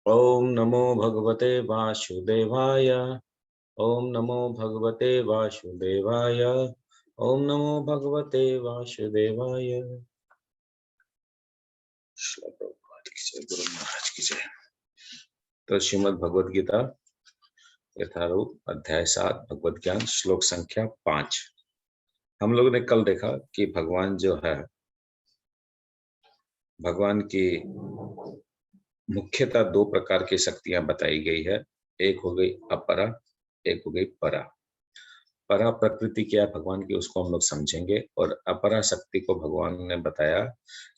ओम नमो भगवते वासुदेवाय। ओम नमो भगवते वासुदेवाय। ओम नमो भगवते वासुदेवाय। श्रील प्रभुपाद की जय, गुरु महाराज की जय। तो श्रीमद् भगवद गीता यथारूप अध्याय 7 भगवत ज्ञान श्लोक संख्या 5। हम लोगों ने कल देखा कि भगवान जो है, भगवान की मुख्यतः दो प्रकार की शक्तियां बताई गई है। एक हो गई अपरा, एक हो गई परा। परा प्रकृति क्या है भगवान की, उसको हम लोग समझेंगे। और अपरा शक्ति को भगवान ने बताया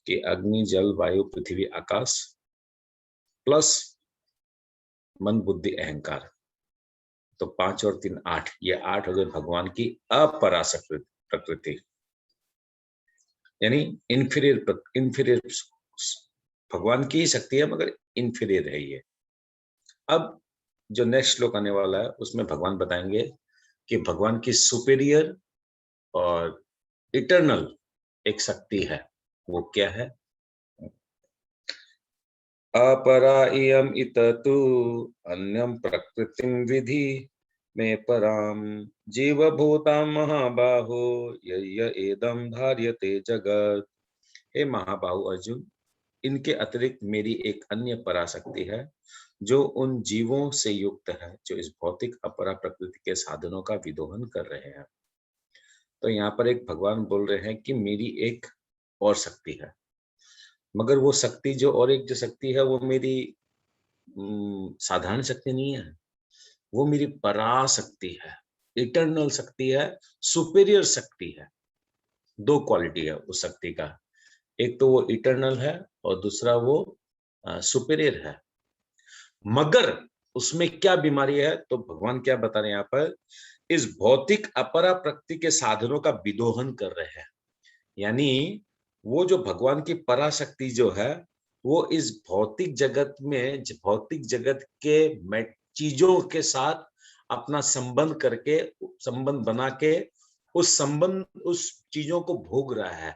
कि अग्नि, जल, वायु, पृथ्वी, आकाश प्लस मन, बुद्धि, अहंकार। तो 5 और 3 8, ये 8 हो गए भगवान की अपरा प्रकृति, यानी इंफीरियर इंफीरियर। भगवान की ही शक्ति है मगर इंफीरियर है ये। अब जो नेक्स्ट श्लोक आने वाला है उसमें भगवान बताएंगे कि भगवान की सुपीरियर और इटर्नल एक शक्ति है। वो क्या है? अपरा इयम इततु अन्यम प्रकृतिम विधि में पराम जीवभूता महाबाहो य एदम धार्यते जगत। हे महाबाहु अर्जुन, इनके अतिरिक्त मेरी एक अन्य पराशक्ति है जो उन जीवों से युक्त है जो इस भौतिक अपरा प्रकृति के साधनों का विदोहन कर रहे हैं। तो यहाँ पर एक भगवान बोल रहे हैं कि मेरी एक और शक्ति है, मगर वो शक्ति जो और एक जो शक्ति है वो मेरी साधारण शक्ति नहीं है, वो मेरी पराशक्ति है, इटर्नल शक्ति है, सुपीरियर शक्ति है। दो क्वालिटी है उस शक्ति का, एक तो वो इटर्नल है और दूसरा वो सुपीरियर है। मगर उसमें क्या बीमारी है? तो भगवान क्या बता रहे हैं यहाँ पर, इस भौतिक अपरा प्रकृति के साधनों का विदोहन कर रहे हैं। यानी वो जो भगवान की पराशक्ति जो है वो इस भौतिक जगत में, भौतिक जगत के चीजों के साथ अपना संबंध करके, संबंध बना के उस चीजों को भोग रहा है।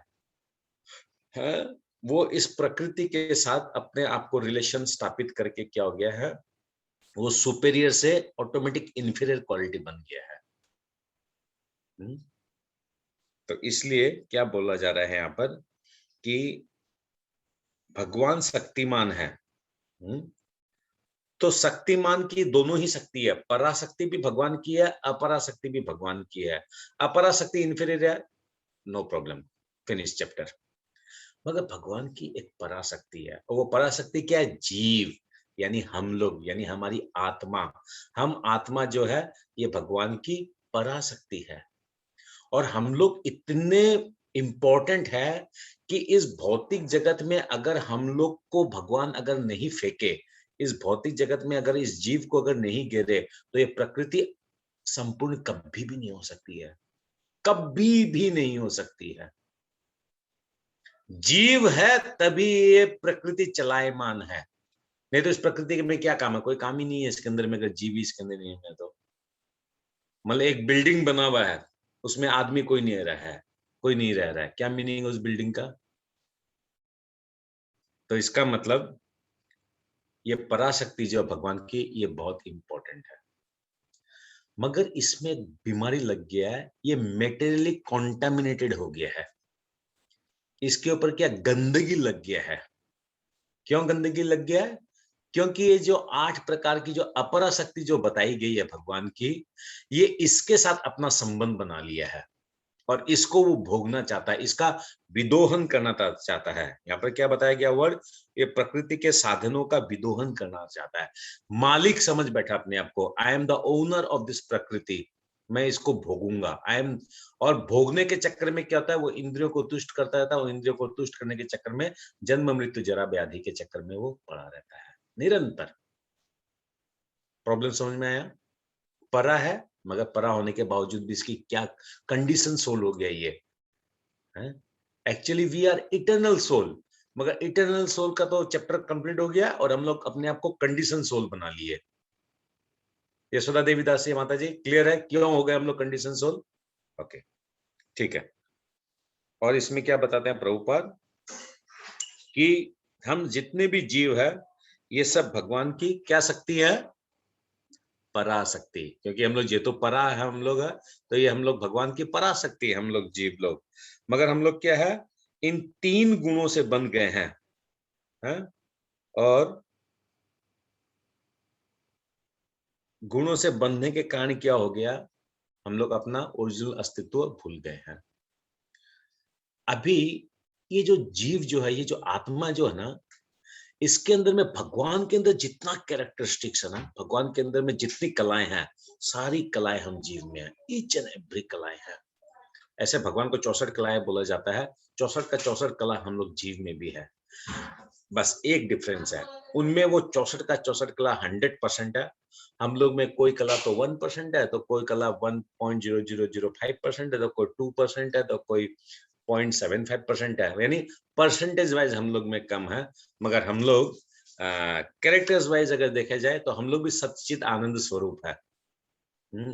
वो इस प्रकृति के साथ अपने आप को रिलेशन स्थापित करके क्या हो गया है, वो सुपेरियर से ऑटोमेटिक इंफीरियर क्वालिटी बन गया है। तो इसलिए क्या बोला जा रहा है यहाँ पर कि भगवान शक्तिमान है। तो शक्तिमान की दोनों ही शक्ति है, पराशक्ति भी भगवान की है, अपराशक्ति भी भगवान की है। अपराशक्ति इंफीरियर है, नो प्रॉब्लम, फिनिश चैप्टर। मगर भगवान की एक पराशक्ति है, और वो पराशक्ति क्या है? जीव, यानी हम लोग, यानी हमारी आत्मा। हम आत्मा जो है ये भगवान की पराशक्ति है। और हम लोग इतने इंपॉर्टेंट है कि इस भौतिक जगत में अगर हम लोग को भगवान अगर नहीं फेंके, इस भौतिक जगत में अगर इस जीव को अगर नहीं गिरे, तो ये प्रकृति संपूर्ण कभी भी नहीं हो सकती है, कभी भी नहीं हो सकती है। जीव है तभी ये प्रकृति चलायमान है, नहीं तो इस प्रकृति में क्या काम है? कोई काम ही नहीं है इसके अंदर में, अगर जीव ही इसके अंदर नहीं है तो। मतलब एक बिल्डिंग बना हुआ है, उसमें आदमी कोई नहीं रह रहा है, कोई नहीं रह रहा है, क्या मीनिंग उस बिल्डिंग का? तो इसका मतलब ये पराशक्ति जो भगवान की, ये बहुत इंपॉर्टेंट है। मगर इसमें एक बीमारी लग गया है, ये मेटेरियली कॉन्टामिनेटेड हो गया है, इसके ऊपर क्या गंदगी लग गया है। क्यों गंदगी लग गया है? क्योंकि ये जो 8 प्रकार की जो अपरा शक्ति जो बताई गई है भगवान की, ये इसके साथ अपना संबंध बना लिया है और इसको वो भोगना चाहता है, इसका विदोहन करना चाहता है। यहाँ पर क्या बताया गया वर्ड? ये प्रकृति के साधनों का विदोहन करना चाहता है। मालिक समझ बैठा अपने आप को, I am the owner of this प्रकृति, मैं इसको भोगूंगा। आई एम, और भोगने के चक्कर में क्या होता है, वो इंद्रियों को तुष्ट करता रहता है, और इंद्रियों को तुष्ट करने के चक्कर में जन्म मृत्यु जरा व्याधि के चक्कर में वो पड़ा रहता है निरंतर। प्रॉब्लम समझ में आया? परा है, मगर परा होने के बावजूद भी इसकी क्या कंडीशन सोल हो गया ये है। Actually we are eternal soul, मगर इटर्नल सोल का तो चैप्टर कंप्लीट हो गया और हम लोग अपने आप को कंडीशन सोल बना लिए। यशोदा देवी दास जी माता जी, क्लियर है क्यों हो गए हम लोग कंडीशन सोल? ओके, ठीक है। और इसमें क्या बताते हैं प्रभुपाद कि हम जितने भी जीव है ये सब भगवान की क्या शक्ति है? पराशक्ति। क्योंकि हम लोग ये तो परा है हम लोग है, तो ये हम लोग भगवान की पराशक्ति है हम लोग जीव लोग। मगर हम लोग क्या है, इन 3 गुणों से बन गए हैं? और गुणों से बनने के कारण क्या हो गया, हम लोग अपना ओरिजिनल अस्तित्व भूल गए हैं। अभी ये जो जीव जो है, ये जो आत्मा जो है ना, इसके अंदर में भगवान के अंदर जितना कैरेक्टरिस्टिक्स है ना, भगवान के अंदर में जितनी कलाएं हैं, सारी कलाएं हम जीव में है, ईच एंड एवरी कलाएं हैं। ऐसे भगवान को 64 कलाएं बोला जाता है, 64 का 64 कला हम लोग जीव में भी है। बस एक डिफरेंस है, उनमें वो 64 का 64 कला 100% है, हम लोग में कोई कला तो 1% है, तो कोई कला 1.0005% है, तो कोई 2% है, तो कोई 0.75% है। यानी परसेंटेज वाइज हम लोग में कम है, मगर हम लोग कैरेक्टर्स वाइज अगर देखा जाए तो हम लोग भी सच्चिद आनंद स्वरूप है।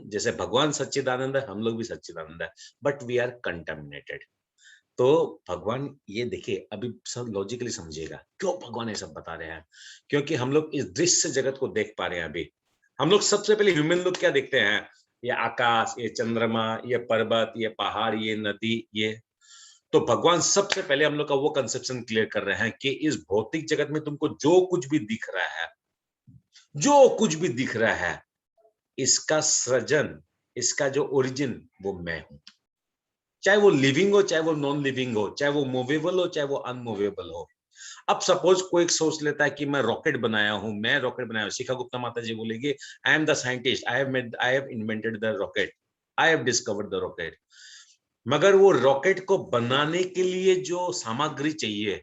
जैसे भगवान सच्चिदानंद है, हम लोग भी सच्चिदानंद है, बट वी आर कंटामिनेटेड। तो भगवान ये देखिए, अभी सब लॉजिकली समझिएगा क्यों भगवान ये सब बता रहे हैं। क्योंकि हम लोग इस दृश्य जगत को देख पा रहे हैं। अभी हम लोग सबसे पहले ह्यूमन लोग क्या देखते हैं, ये आकाश, ये चंद्रमा, ये पर्वत, ये पहाड़, ये नदी, ये। तो भगवान सबसे पहले हम लोग का वो कंसेप्शन क्लियर कर रहे हैं कि इस भौतिक जगत में तुमको जो कुछ भी दिख रहा है, जो कुछ भी दिख रहा है, इसका सृजन, इसका जो ओरिजिन, वो मैं हूं। चाहे वो लिविंग हो, चाहे वो नॉन लिविंग हो, चाहे वो मूवेबल हो, चाहे वो अनमूवेबल हो। अब सपोज कोई सोच लेता है कि मैं रॉकेट बनाया हूं, मैं रॉकेट बनाया हूं। शिखा गुप्ता माता जी बोलेगी, I am the scientist, I have invented the rocket, I have discovered the rocket. मगर वो रॉकेट को बनाने के लिए जो सामग्री चाहिए,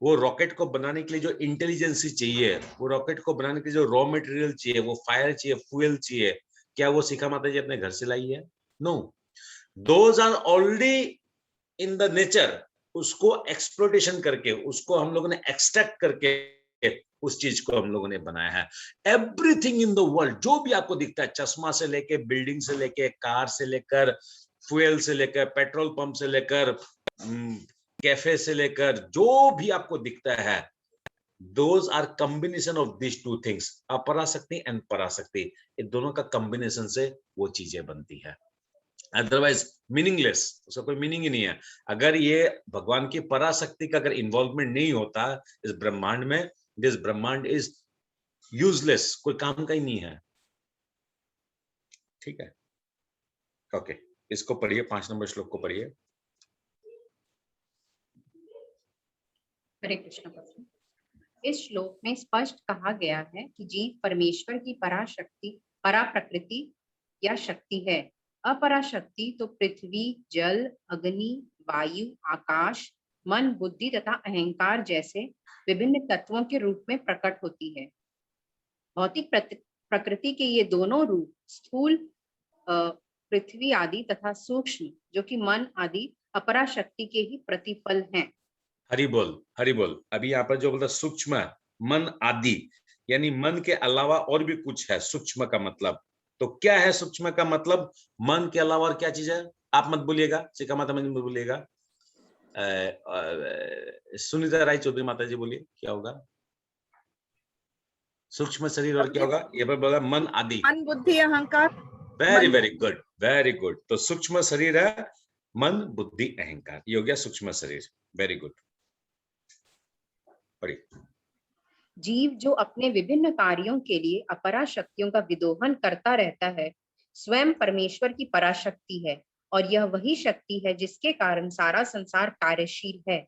वो रॉकेट को बनाने के लिए जो इंटेलिजेंसी चाहिए, वो रॉकेट को बनाने के लिए जो रॉ मटेरियल चाहिए, वो फायर चाहिए, फ्यूल चाहिए, क्या वो शिखा माता जी अपने घर से लाई है? No, those are already in the nature. उसको एक्सप्लोटेशन करके, उसको हम लोगों ने एक्सट्रैक्ट करके उस चीज को हम लोगों ने बनाया है। एवरीथिंग इन द वर्ल्ड, जो भी आपको दिखता है, चश्मा से लेके, बिल्डिंग से लेके, कार से लेकर, फ्यूल से लेकर, पेट्रोल पंप से लेकर, कैफे से लेकर, जो भी आपको दिखता है, those are combination of this two things, अपराशक्ति एंड पराशक्ति। इन दोनों का कॉम्बिनेशन से वो चीजें बनती है। अदरवाइज मीनिंगलेस, उसका कोई मीनिंग ही नहीं है। अगर ये भगवान की पराशक्ति का अगर इन्वॉल्वमेंट नहीं होता इस ब्रह्मांड में, दिस ब्रह्मांड इज यूजलेस, कोई काम का ही नहीं है। ठीक है, ओके, इसको पढ़िए, 5 नंबर श्लोक को पढ़िए। हरे कृष्ण प्रभु। इस श्लोक में स्पष्ट कहा गया है कि जीव परमेश्वर की पराशक्ति, परा प्रकृति या शक्ति है। अपराशक्ति तो पृथ्वी, जल, अग्नि, वायु, आकाश, मन, बुद्धि तथा अहंकार जैसे विभिन्न तत्वों के रूप में प्रकट होती है। भौतिक प्रकृति के ये दोनों रूप, स्थूल पृथ्वी आदि तथा सूक्ष्म जो कि मन आदि, अपराशक्ति के ही प्रतिफल हैं। हरि बोल, हरि बोल। अभी यहाँ पर जो बोलता सूक्ष्म, मन आदि, यानी मन के अलावा और भी कुछ है सूक्ष्म का मतलब। तो क्या है सूक्ष्म का मतलब? मन के अलावा और क्या चीज है? आप मत बोलिएगा, शिखा माता मत बोलिएगा, सुनीता राय चौधरी माता जी बोलिए, क्या होगा सूक्ष्म शरीर और क्या होगा? ये पर बोला मन आदि, मन, बुद्धि, अहंकार। Very very good, very good. तो सूक्ष्म शरीर है मन, बुद्धि, अहंकार, ये हो गया सूक्ष्म शरीर। वेरी गुड, पढ़िए। जीव जो अपने विभिन्न कार्यों के लिए अपरा शक्तियों का विदोहन करता रहता है, स्वयं परमेश्वर की पराशक्ति है, और यह वही शक्ति है जिसके कारण सारा संसार कार्यशील है।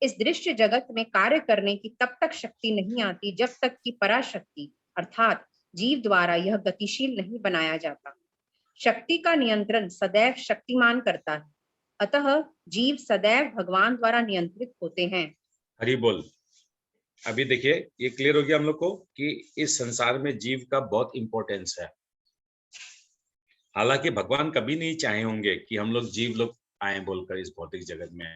इस दृश्य जगत में कार्य करने की तब तक शक्ति नहीं आती जब तक कि पराशक्ति अर्थात जीव द्वारा यह गतिशील नहीं बनाया जाता। शक्ति का नियंत्रण सदैव शक्तिमान करता है, अतः जीव सदैव भगवान द्वारा नियंत्रित होते हैं। हरि बोल। अभी देखिए, ये क्लियर हो गया हम लोग को कि इस संसार में जीव का बहुत इंपॉर्टेंस है। हालांकि भगवान कभी नहीं चाहे होंगे कि हम लोग जीव लोग आए बोलकर इस भौतिक जगत में।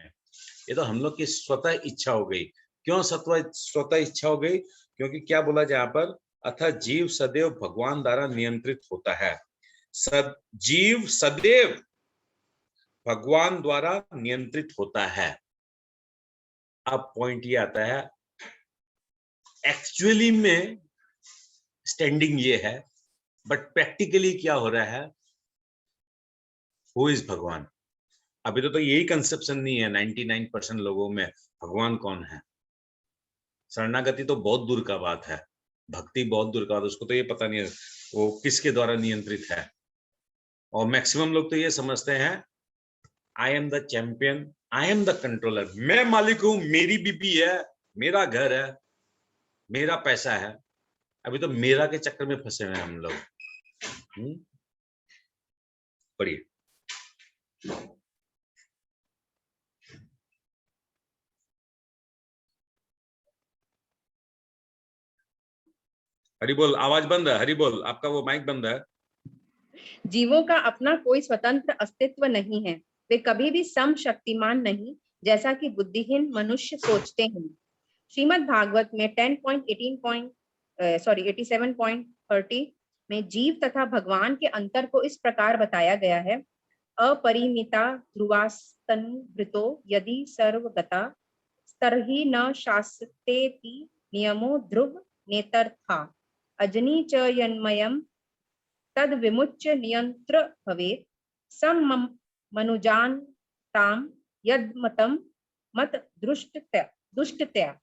ये तो हम लोग की स्वतः इच्छा हो गई। क्यों स्वतः इच्छा हो गई? क्योंकि क्या बोला जाए यहाँ पर, अतः जीव सदैव भगवान द्वारा नियंत्रित होता है। जीव सदैव भगवान द्वारा नियंत्रित होता है। अब पॉइंट ये आता है, एक्चुअली में स्टैंडिंग ये है, बट प्रैक्टिकली क्या हो रहा है, हु इज भगवान। अभी तो यही कंसेप्शन नहीं है 99% लोगों में, भगवान कौन है। शरणागति तो बहुत दूर का बात है, भक्ति बहुत दूर का बात है, उसको तो ये पता नहीं है वो किसके द्वारा नियंत्रित है। और मैक्सिमम लोग तो ये समझते हैं I am the champion, I am the controller, मैं मालिक हूं, मेरी बीबी है, मेरा घर है, मेरा पैसा है। अभी तो मेरा के चक्कर में फंसे हुए हैं हम लोग। पढ़िए। हरि बोल, आवाज बंद है, हरि बोल, आपका वो माइक बंद है। जीवों का अपना कोई स्वतंत्र अस्तित्व नहीं है, वे कभी भी सम शक्तिमान नहीं, जैसा कि बुद्धिहीन मनुष्य सोचते हैं। श्रीमद् भागवत में 87.30 में जीव तथा भगवान के अंतर को इस प्रकार बताया गया है। अपरिमिता ध्रुवास्तनुभृतो यदि सर्वगता स्तर्हि न शास्तेति नियमो ध्रुव नेतर्था अजनी च यन्मयम् तद विमुच्य नियंत्र भवेत् सम मनुजानताम यद्मतम मत दुष्टतया।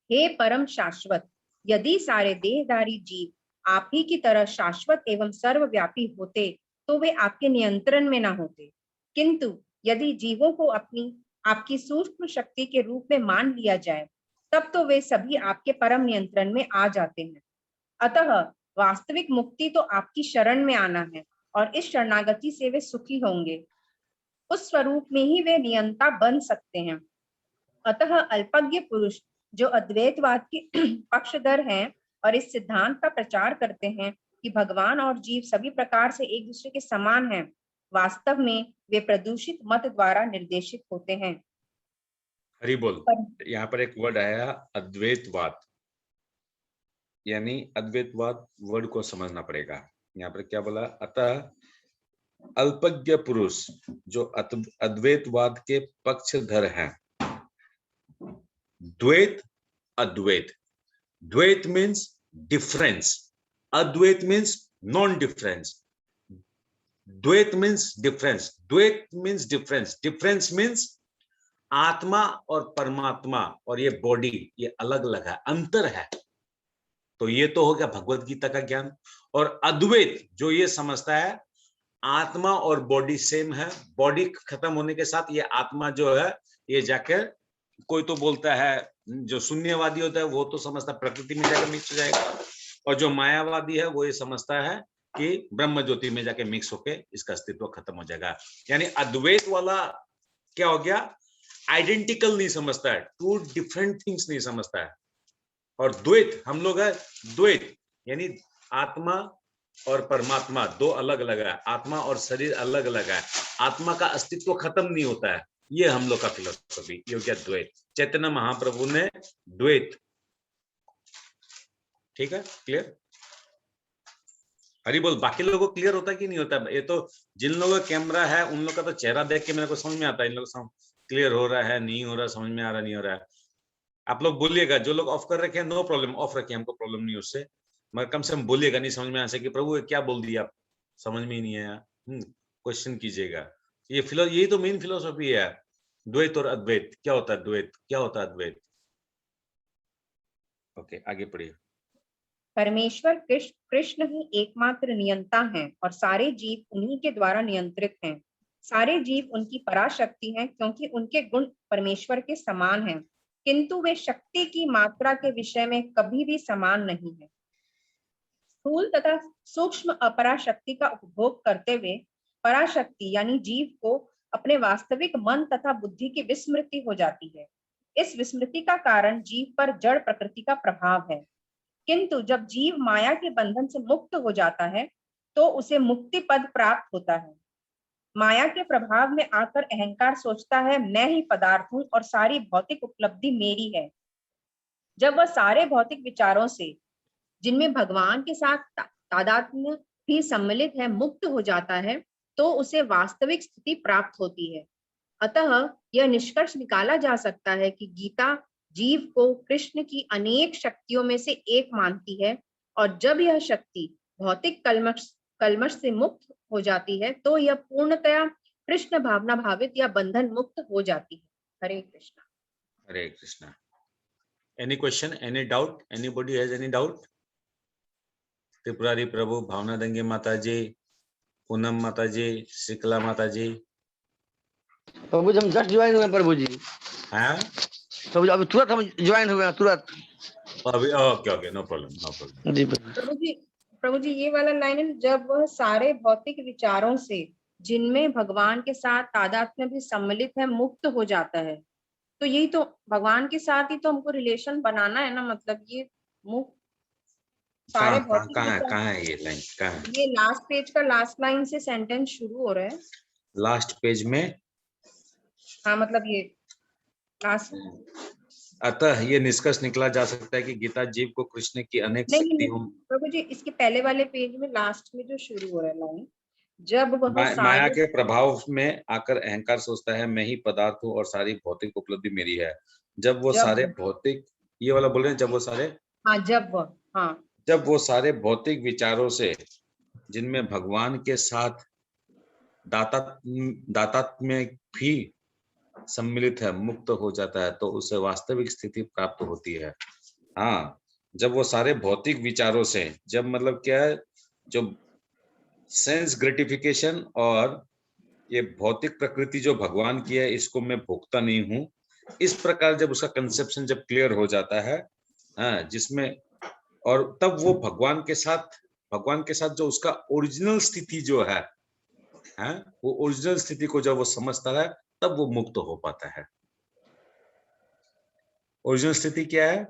हे परम शाश्वत, यदि सारे देहधारी जीव आप ही की तरह शाश्वत एवं सर्वव्यापी होते तो वे आपके नियंत्रण में ना होते, किंतु यदि जीवों को आपकी सूक्ष्म शक्ति के रूप में मान लिया जाए तब तो वे सभी आपके परम नियंत्रण में आ जाते हैं। अतः वास्तविक मुक्ति तो आपकी शरण में आना है और इस शरणागति से वे सुखी होंगे, उस स्वरूप में ही वे नियंता बन सकते हैं। अतः अल्पज्ञ पुरुष जो अद्वैतवाद के पक्षधर हैं और इस सिद्धांत का प्रचार करते हैं कि भगवान और जीव सभी प्रकार से एक दूसरे के समान हैं, वास्तव में वे प्रदूषित मत द्वारा निर्देशित होते हैं। हरि बोल। यहाँ पर एक वर्ड आया अद्वैतवाद, यानी अद्वैतवाद वर्ड को समझना पड़ेगा। यहाँ पर क्या बोला, अतः अल्पज्ञ पुरुष जो अद्वैतवाद के पक्षधर हैं। द्वैत अद्वैत, द्वैत मीन्स डिफरेंस, अद्वैत मीन्स नॉन डिफरेंस, द्वैत मीन्स डिफरेंस, द्वैत मीन्स डिफरेंस, डिफरेंस मीन्स आत्मा और परमात्मा और ये बॉडी ये अलग अलग है, अंतर है। तो ये तो हो गया भगवत गीता का ज्ञान। और अद्वैत जो ये समझता है आत्मा और बॉडी सेम है, बॉडी खत्म होने के साथ ये आत्मा जो है ये जाकर, कोई तो बोलता है, जो शून्यवादी होता है वो तो समझता है प्रकृति में जाकर मिक्स हो जाएगा, और जो मायावादी है वो ये समझता है कि ब्रह्म ज्योति में जाके मिक्स होके इसका अस्तित्व खत्म हो जाएगा। यानी अद्वैत वाला क्या हो गया, आइडेंटिकल नहीं समझता है, टू डिफरेंट थिंग्स नहीं समझता है। और द्वैत हम लोग है, द्वैत यानी आत्मा और परमात्मा दो अलग अलग है, आत्मा और शरीर अलग अलग है, आत्मा का अस्तित्व खत्म नहीं होता है, ये हम लोग का फिलोसफी, ये हो गया द्वैत। चैतन्य महाप्रभु ने द्वैत, ठीक है, क्लियर। हरि बोल। बाकी लोगों को क्लियर होता है कि नहीं होता? ये तो जिन लोगों का कैमरा है उन लोग का तो चेहरा देख के मेरे को समझ में आता है, इन लोग क्लियर हो रहा है नहीं हो रहा, समझ में आ रहा नहीं हो रहा है। आप लोग बोलिएगा, जो लोग ऑफ कर रखे हैं नो प्रॉब्लम, ऑफ रखे, हमको प्रॉब्लम नहीं उससे, मगर कम से कम बोलिएगा, नहीं समझ में आ सके प्रभु क्या बोल दिया, आप समझ में ही नहीं आया, क्वेश्चन कीजिएगा। यही तो मेन फिलोसफी है, द्वैत और अद्वैत। क्या होता है द्वैत, क्या होता है अद्वैत? ओके, आगे पढ़िए। परमेश्वर कृष्ण ही एकमात्र नियंता हैं और सारे जीव उन्हीं के द्वारा नियंत्रित हैं। सारे जीव उनकी पराशक्ति हैं क्योंकि उनके गुण परमेश्वर के समान हैं, किंतु वे शक्ति की मात्रा के विषय में कभी भी समान नहीं है। स्थूल तथा सूक्ष्म अपराशक्ति का उपभोग करते हुए पराशक्ति यानी जीव को अपने वास्तविक मन तथा बुद्धि की विस्मृति हो जाती है। इस विस्मृति का कारण जीव पर जड़ प्रकृति का प्रभाव है, किंतु जब जीव माया के बंधन से मुक्त हो जाता है तो उसे मुक्ति पद प्राप्त होता है। माया के प्रभाव में आकर अहंकार सोचता है मैं ही पदार्थ हूं और सारी भौतिक उपलब्धि मेरी है। जब वह सारे भौतिक विचारों से, जिनमें भगवान के साथ तादात्म्य भी सम्मिलित है, मुक्त हो जाता है तो उसे वास्तविक स्थिति प्राप्त होती है। अतः यह निष्कर्ष निकाला जा सकता है कि गीता जीव को कृष्ण की अनेक शक्तियों में से एक मानती है, और जब यह शक्ति भौतिक कल्मश से मुक्त हो जाती है तो यह पूर्णतया कृष्ण भावना भावित या बंधन मुक्त हो जाती है। Hare Krishna. Hare Krishna. Any question, any doubt, anybody has any doubt? Tripurari प्रभु, भावना दंगे माता जी, पूनम माता जी, शीतला माता जी। प्रभु जी हम जस्ट ज्वाइन हुए प्रभु जी। हाँ, प्रभु जी अभी तुरंत हम ज्वाइन हुए तुरंत। अभी okay okay, no problem no problem. जी प्रभु जी ये वाला लाइन है, जब वह सारे भौतिक विचारों से जिनमें भगवान के साथ तादात्म्य भी सम्मिलित है मुक्त हो जाता है, तो यही तो भगवान के साथ ही तो हमको रिलेशन बनाना है ना, मतलब ये मुक्त सारे भौतिक विचार। कहाँ है ये लाइन, कहाँ है? ये लास्ट पेज का लास्ट लाइन से सेंटेंस शुरू हो रहा है। लास्ट पेज में? हाँ मतलब ये लास्ट। अतः ये निष्कर्ष निकला जा सकता है कि गीता जीव को कृष्ण की अनेक नहीं नहीं शक्तियों, प्रभु जी, इसके पहले वाले पेज में लास्ट में जो शुरू हो रहा है लाइन, जब वह माया सारे के प्रभाव में आकर अहंकार सोचता है मैं ही पदार्थ हूँ और सारी भौतिक उपलब्धि मेरी है। जब वो सारे भौतिक, ये वाला बोल रहे हैं, जब वो सारे, हाँ जब वह, हाँ जब वो सारे भौतिक विचारों से जिनमें भगवान के साथ दातात्म्य में भी सम्मिलित है मुक्त हो जाता है तो उसे वास्तविक स्थिति प्राप्त होती है। हाँ, जब वो सारे भौतिक विचारों से, जब मतलब क्या है, जो सेंस ग्रेटिफिकेशन और ये भौतिक प्रकृति जो भगवान की है इसको मैं भोगता नहीं हूँ, इस प्रकार जब उसका कंसेप्शन जब क्लियर हो जाता है, हाँ, जिसमें, और तब वो भगवान के साथ जो उसका ओरिजिनल स्थिति जो है, हाँ, वो ओरिजिनल स्थिति को जब वो समझता है तब वो मुक्त हो पाता है। ओरिजिनल स्थिति क्या है?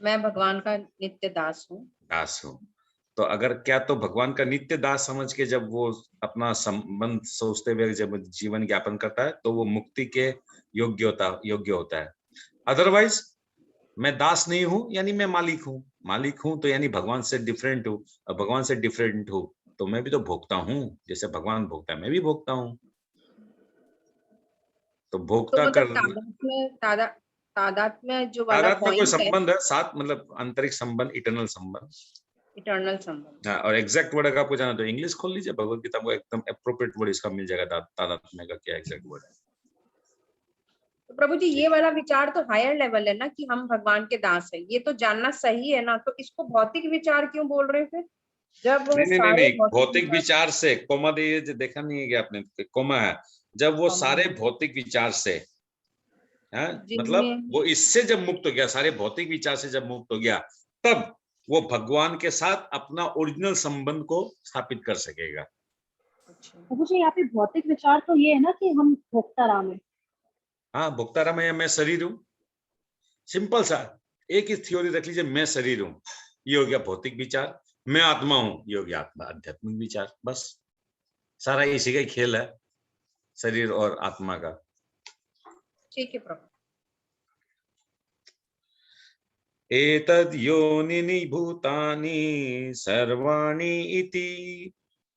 मैं भगवान का नित्य दास हूँ। दास हूँ। तो अगर क्या, तो भगवान का नित्य दास समझ के जब वो अपना संबंध सोचते हुए जब जीवन ज्ञापन करता है तो वो मुक्ति के योग्य होता है। अदरवाइज मैं दास नहीं हूं यानी मैं मालिक हूं, मालिक हूं तो यानी भगवान से डिफरेंट हूं, और भगवान से डिफरेंट हूं तो मैं भी तो भोगता हूं, जैसे भगवान भोगता है मैं भी भोगता हूं। तो तो भोगता मतलब कर तादात्म्य जो वाला तादात्म्य कोई पॉइंट है, संबंध है साथ, मतलब आंतरिक संबंध, इटर्नल संबंध। इटर्नल संबंध। हाँ, और एग्जैक्ट वर्ड अगर आपको जाना तो इंग्लिश खोल लीजिए, भगवत गीता को एकदम अप्रोप्रिएट वर्ड इसका मिल जाएगा, तादात्म्य का क्या एग्जैक्ट वर्ड है। तो प्रभु जी जी। ये वाला विचार तो हायर लेवल है ना, कि हम भगवान के दास है, ये तो जानना सही है ना, तो इसको भौतिक विचार क्यों बोल रहे थे जब वह सारे नहीं, भौतिक भौतिक विचार से, कोमा दे, ये जो देखा नहीं है कि आपने, कोमा है, जब वो सारे भौतिक विचार से, हाँ, मतलब जिनमें, वो इससे जब मुक्त हो गया, सारे भौतिक विचार से जब मुक्त हो गया, तब वो भगवान के साथ अपना ओरिजिनल संबंध को स्थापित कर सकेगा। मुझे यहाँ पे भौतिक विचार तो ये है ना कि हम भोक्ता राम है। हाँ, भोक्ताराम है, मैं शरीर हूँ, सिंपल सा एक ही थ्योरी रख लीजिए, मैं शरीर हूँ, ये हो गया भौतिक विचार, मैं आत्मा हूँ, ये हो गया आत्मा आध्यात्मिक विचार, बस सारा इसी का ही खेल है, शरीर और आत्मा का। ठीक है प्रभु। एतद् योनिनि भूतानि सर्वाणि इति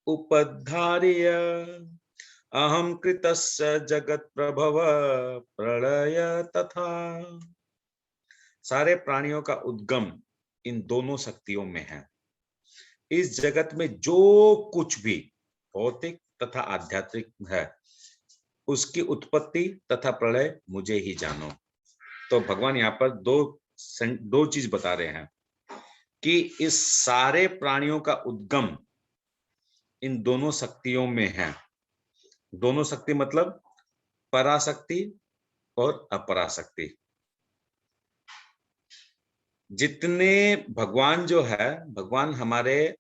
उपधार्य अहं कृतस्य जगत प्रभव प्रलय तथा। सारे प्राणियों का उद्गम इन दोनों शक्तियों में है। इस जगत में जो कुछ भी भौतिक तथा आध्यात्मिक है उसकी उत्पत्ति तथा प्रलय मुझे ही जानो। तो भगवान यहाँ पर दो चीज बता रहे हैं कि इस सारे प्राणियों का उद्गम इन दोनों शक्तियों में है। दोनों शक्ति मतलब पराशक्ति और अपराशक्ति। जितने भगवान जो है, भगवान हमारे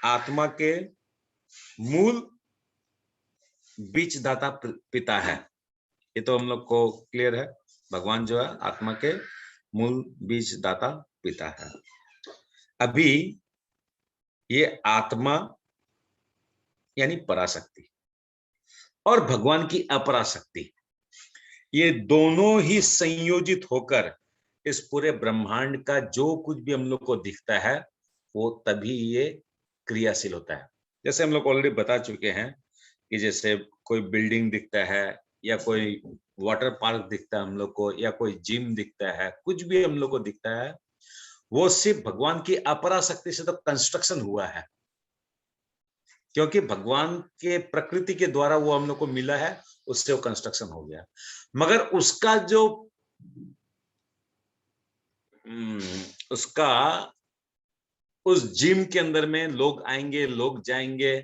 आत्मा के मूल बीजदाता पिता है, ये तो हम लोग को क्लियर है। भगवान जो है आत्मा के मूल बीजदाता पिता है। अभी ये आत्मा यानी पराशक्ति और भगवान की अपराशक्ति, ये दोनों ही संयोजित होकर इस पूरे ब्रह्मांड का जो कुछ भी हम लोग को दिखता है वो तभी ये क्रियाशील होता है। जैसे हम लोग ऑलरेडी बता चुके हैं कि जैसे कोई बिल्डिंग दिखता है या कोई वाटर पार्क दिखता है हम लोग को, या कोई जिम दिखता है, कुछ भी हम लोग को दिखता है, वो सिर्फ भगवान की अपरा शक्ति से तो कंस्ट्रक्शन हुआ है, क्योंकि भगवान के प्रकृति के द्वारा वो हम लोग को मिला है, उससे वो कंस्ट्रक्शन हो गया। मगर उसका जो उसका उस जिम के अंदर में लोग आएंगे, लोग जाएंगे,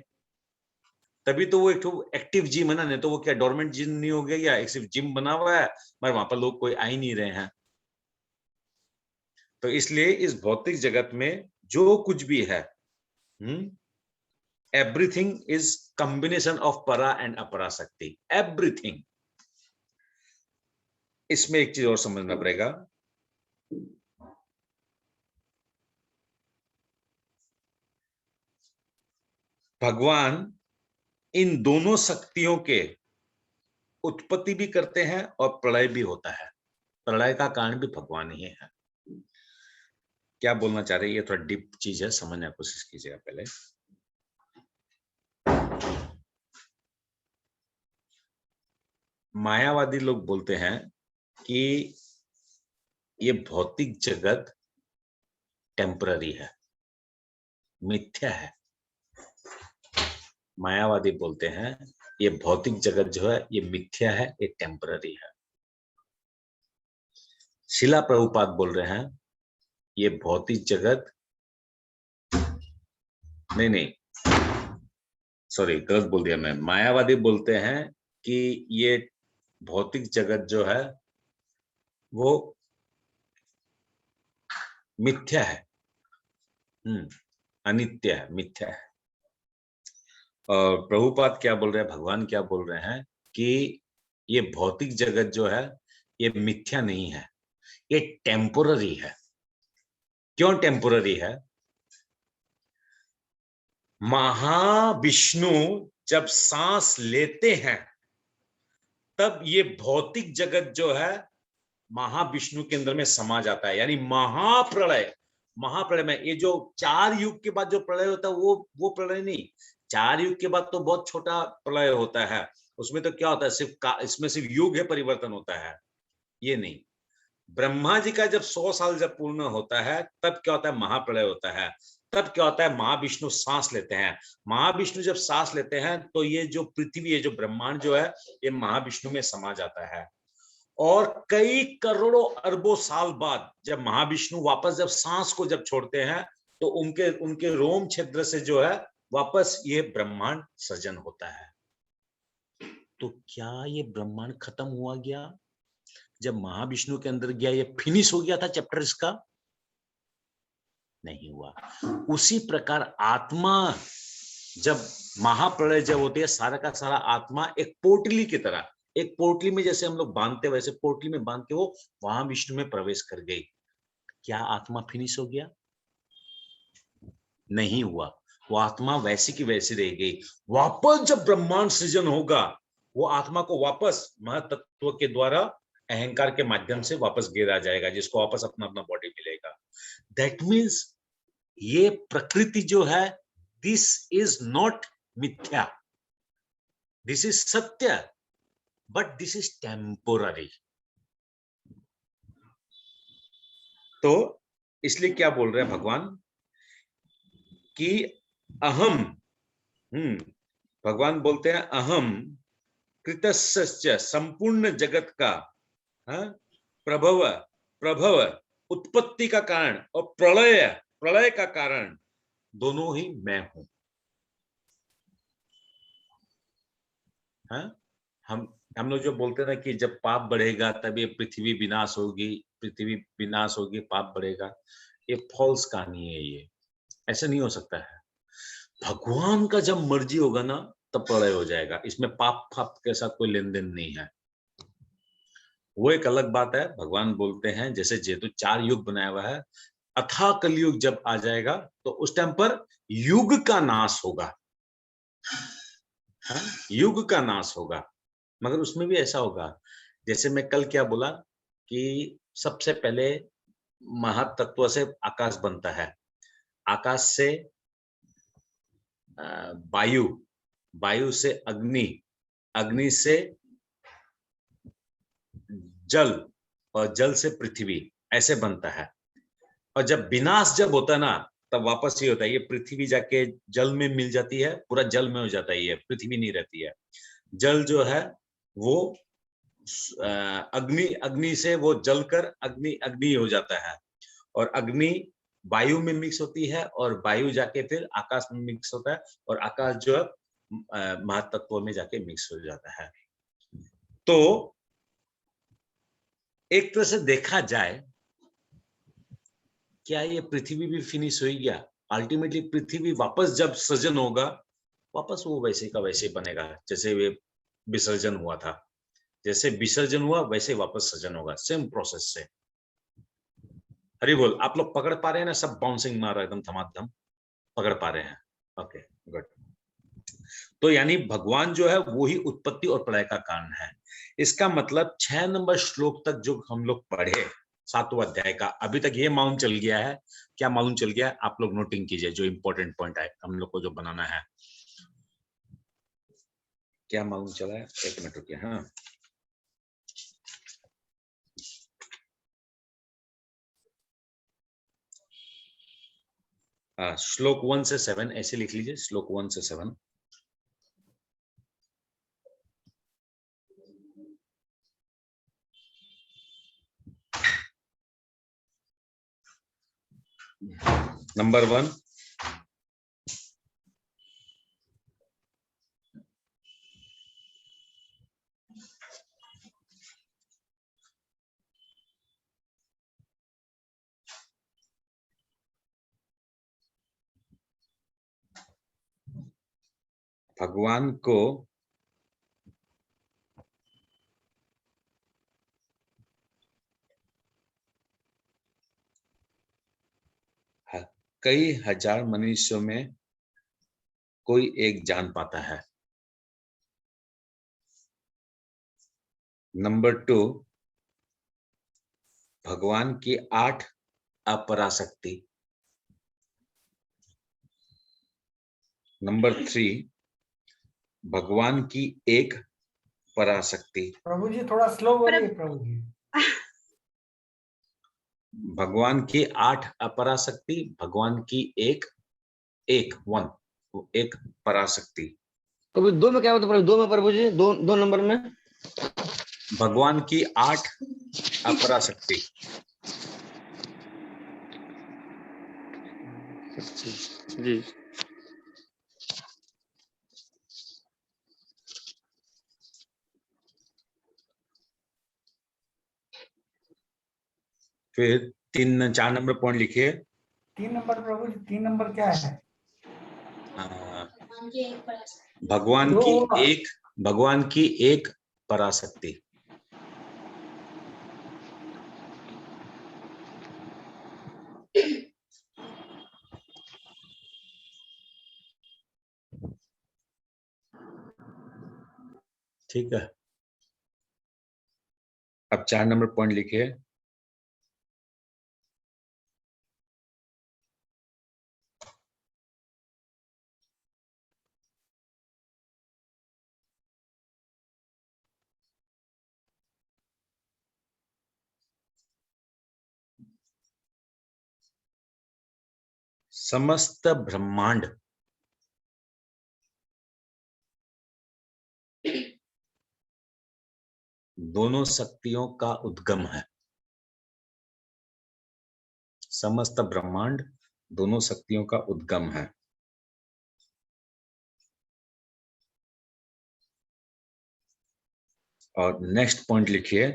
तभी तो वो एक एक्टिव जिम है ना, नहीं तो वो क्या डोरमेंट जिम नहीं हो गया, या एक सिर्फ जिम बना हुआ है मगर वहां पर लोग कोई आ ही नहीं रहे हैं। तो इसलिए इस भौतिक जगत में जो कुछ भी है, एवरीथिंग इज कॉम्बिनेशन ऑफ परा एंड अपरा शक्ति, एवरीथिंग। इसमें एक चीज और समझना पड़ेगा, भगवान इन दोनों शक्तियों के उत्पत्ति भी करते हैं और प्रलय भी होता है। प्रलय का कारण भी भगवान ही है। क्या बोलना चाह रहे हैं, ये थोड़ा डीप चीज है, समझने की कोशिश कीजिएगा पहले। मायावादी लोग बोलते हैं कि ये भौतिक जगत टेम्पररी है, मिथ्या है। मायावादी बोलते हैं ये भौतिक जगत जो है ये मिथ्या है, ये टेम्पररी है। शिला प्रभुपाद बोल रहे हैं ये भौतिक जगत, नहीं सॉरी गलत बोल दिया मैं। मायावादी बोलते हैं कि ये भौतिक जगत जो है वो मिथ्या है, अनित्य है, मिथ्या है। और प्रभुपाद क्या बोल रहे हैं, भगवान क्या बोल रहे हैं कि ये भौतिक जगत जो है ये मिथ्या नहीं है, ये टेम्पोररी है। क्यों टेम्पोररी है? महाविष्णु जब सांस लेते हैं तब ये भौतिक जगत जो है महाविष्णु के अंदर में समा जाता है, यानी महाप्रलय। महाप्रलय में ये जो 4 युग के बाद जो प्रलय होता है वो प्रलय नहीं, 4 युग के बाद तो बहुत छोटा प्रलय होता है, उसमें तो क्या होता है, सिर्फ इसमें सिर्फ युग है, परिवर्तन होता है, ये नहीं। ब्रह्मा जी का जब 100 साल जब पूर्ण होता है तब क्या होता है, महाप्रलय होता है। तब क्या होता है, महाविष्णु सांस लेते हैं। महाविष्णु जब सांस लेते हैं तो ये जो पृथ्वी है, जो ब्रह्मांड जो है, ये महाविष्णु में समा जाता है। और कई करोड़ों अरबों साल बाद जब महाविष्णु वापस जब सांस को जब छोड़ते हैं तो उनके उनके रोम छिद्र से जो है वापस ये ब्रह्मांड सृजन होता है। तो क्या ये ब्रह्मांड खत्म हुआ गया जब महाविष्णु के अंदर गया, ये फिनिश हो गया था चैप्टर इसका? नहीं हुआ। उसी प्रकार आत्मा जब महाप्रलय जब होती है, सारा का सारा आत्मा एक पोटली की तरह, एक पोटली में जैसे हम लोग बांधते वैसे पोटली में बांध के वो वहां विष्णु में प्रवेश कर गई। क्या आत्मा फिनिश हो गया? नहीं हुआ। वो आत्मा वैसी की वैसी रह गई। वापस जब ब्रह्मांड सृजन होगा वो आत्मा को वापस महतत्व के द्वारा अहंकार के माध्यम से वापस गिरा जाएगा, जिसको वापस अपना अपना बॉडी मिलेगा। दैट मीन्स ये प्रकृति जो है, दिस इज नॉट मिथ्या, दिस इज सत्य, बट दिस इज टेम्पोररी। तो इसलिए क्या बोल रहे हैं भगवान कि अहम, भगवान बोलते हैं अहम कृतस्य, संपूर्ण जगत का प्रभव प्रभव उत्पत्ति का कारण और प्रलय प्रलय का कारण दोनों ही मैं हूं। हम लोग जो बोलते हैं ना कि जब पाप बढ़ेगा तब ये पृथ्वी विनाश होगी, पृथ्वी विनाश होगी, पाप बढ़ेगा, ये फॉल्स कहानी है। ये ऐसा नहीं हो सकता है। भगवान का जब मर्जी होगा ना तब प्रलय हो जाएगा, इसमें पाप फाप के साथ कोई लेन देन नहीं है। वो एक अलग बात है। भगवान बोलते हैं जैसे जेतु 4 युग बनाया हुआ है, अथा कलयुग जब आ जाएगा तो उस टाइम पर युग का नाश होगा, युग का नाश होगा। मगर उसमें भी ऐसा होगा, जैसे मैं कल क्या बोला कि सबसे पहले महातत्व से आकाश बनता है, आकाश से वायु, वायु से अग्नि, अग्नि से जल और जल से पृथ्वी ऐसे बनता है। और जब विनाश जब होता है ना, तब वापस ये होता है, ये पृथ्वी जाके जल में मिल जाती है, पूरा जल में हो जाता है, ये पृथ्वी नहीं रहती है। जल जो है वो अग्नि से वो जलकर अग्नि हो जाता है, और अग्नि वायु में मिक्स होती है, और वायु जाके फिर आकाश में मिक्स होता है, और आकाश जो है महातत्वों में जाके मिक्स हो जाता है। तो एक तरह से देखा जाए, क्या ये पृथ्वी भी फिनिश हो गया? अल्टीमेटली पृथ्वी वापस जब सृजन होगा, वापस वो वैसे का वैसे बनेगा जैसे वे विसर्जन हुआ था। जैसे विसर्जन हुआ वैसे वापस सृजन होगा, सेम प्रोसेस से। हरि बोल। आप लोग पकड़ पा रहे हैं ना? सब बाउंसिंग मार रहा है एकदम धमाधम, पकड़ पा रहे हैं? Okay good. तो यानी भगवान जो है वो ही उत्पत्ति और प्रलय का कारण है। इसका मतलब 6 नंबर श्लोक तक जो हम लोग पढ़े 7वां अध्याय का, अभी तक ये मालूम चल गया है। क्या मालूम चल गया है? आप लोग नोटिंग कीजिए जो इंपॉर्टेंट पॉइंट है हम लोग को जो बनाना है। क्या मालूम चला है? एक मिनट रुकिए। हाँ, श्लोक 1 से 7 ऐसे लिख लीजिए, श्लोक 1 से 7। नंबर 1, भगवान को कई हजार मनुष्यों में कोई एक जान पाता है। नंबर 2, भगवान की 8 अपराशक्ति। नंबर 3, भगवान की 1 पराशक्ति। प्रभु जी थोड़ा स्लो बोलिए प्रभु जी। भगवान की 8 अपराशक्ति, भगवान की एक पराशक्ति। तो 2 में क्या होता है? 2 में प्रभु जी, 2 नंबर में भगवान की 8 अपराशक्ति। जी। फिर 4 नंबर पॉइंट लिखिए। 3 नंबर प्रभु जी, 3 नंबर क्या है? भगवान की एक पराशक्ति। ठीक है, अब 4 नंबर पॉइंट लिखिए। समस्त ब्रह्मांड दोनों शक्तियों का उद्गम है। समस्त ब्रह्मांड दोनों शक्तियों का उद्गम है। और नेक्स्ट पॉइंट लिखिए,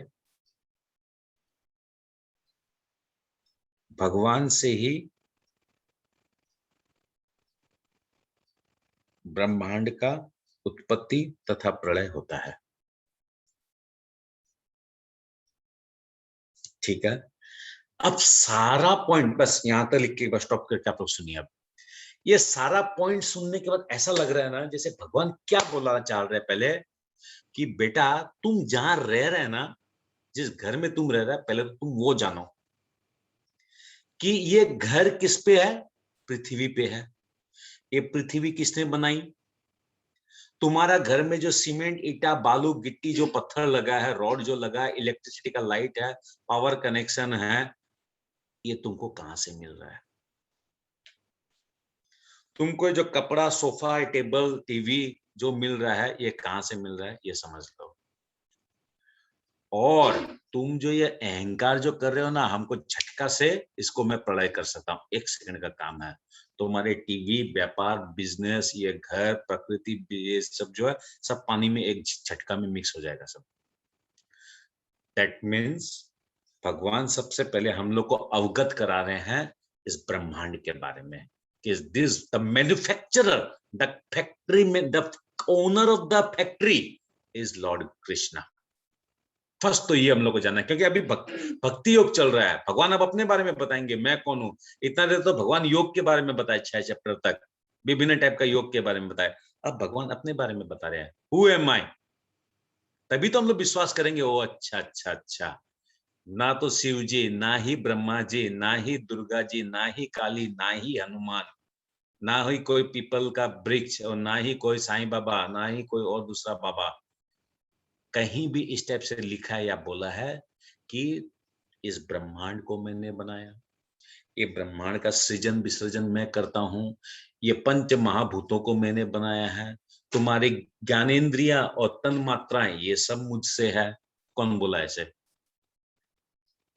भगवान से ही ब्रह्मांड का उत्पत्ति तथा प्रलय होता है। ठीक है, अब सारा पॉइंट बस यहां तक लिख के बस स्टॉप करके आप लोग सुनिए। अब ये सारा पॉइंट सुनने के बाद ऐसा लग रहा है ना जैसे भगवान क्या बोलना चाह रहे हैं पहले, कि बेटा तुम जहां रह रहे हैं ना, जिस घर में तुम रह रहे हैं, पहले तो तुम वो जानो कि ये घर किस पे है? पृथ्वी पे है। ये पृथ्वी किसने बनाई? तुम्हारा घर में जो सीमेंट, ईटा, बालू, गिट्टी, जो पत्थर लगा है, रॉड जो लगा है, इलेक्ट्रिसिटी का लाइट है, पावर कनेक्शन है, ये तुमको कहां से मिल रहा है? तुमको जो कपड़ा, सोफा, टेबल, टीवी जो मिल रहा है, ये कहां से मिल रहा है, ये समझ लो। और तुम जो ये अहंकार जो कर रहे हो ना, हमको झटका से इसको मैं प्रलय कर सकता हूँ, 1 सेकंड का काम है। तुम्हारे टीवी, व्यापार, बिजनेस, ये घर, प्रकृति, ये सब जो है, सब पानी में एक झटका में मिक्स हो जाएगा सब। दैट मीन्स भगवान सबसे पहले हम लोग को अवगत करा रहे हैं इस ब्रह्मांड के बारे में कि this the manufacturer, the factory में, the owner of the factory is lord Krishna. First तो ये हम लोग को जानना है, क्योंकि अभी भक्ति योग चल रहा है। भगवान अब अपने बारे में बताएंगे, मैं कौन हूं। इतना देर तो भगवान योग के बारे में बताए, 6 चैप्टर तक विभिन्न टाइप का योग के बारे में बताए। अब भगवान अपने बारे में बता रहे हैं, हु एम आई। तभी तो हम लोग विश्वास करेंगे, ओ अच्छा अच्छा अच्छा। ना तो शिव जी, ना ही ब्रह्मा जी, ना ही दुर्गा जी, ना ही काली, ना ही हनुमान, ना ही कोई पीपल का वृक्ष, और ना ही कोई साईं बाबा, ना ही कोई और दूसरा बाबा। कहीं भी इस टाइप से लिखा है या बोला है कि इस ब्रह्मांड को मैंने बनाया, ये ब्रह्मांड का सृजन विसर्जन मैं करता हूँ, ये पंच महाभूतों को मैंने बनाया है, तुम्हारी ज्ञानेन्द्रिया और तन मात्राएं ये सब मुझसे है। कौन बोला ऐसे?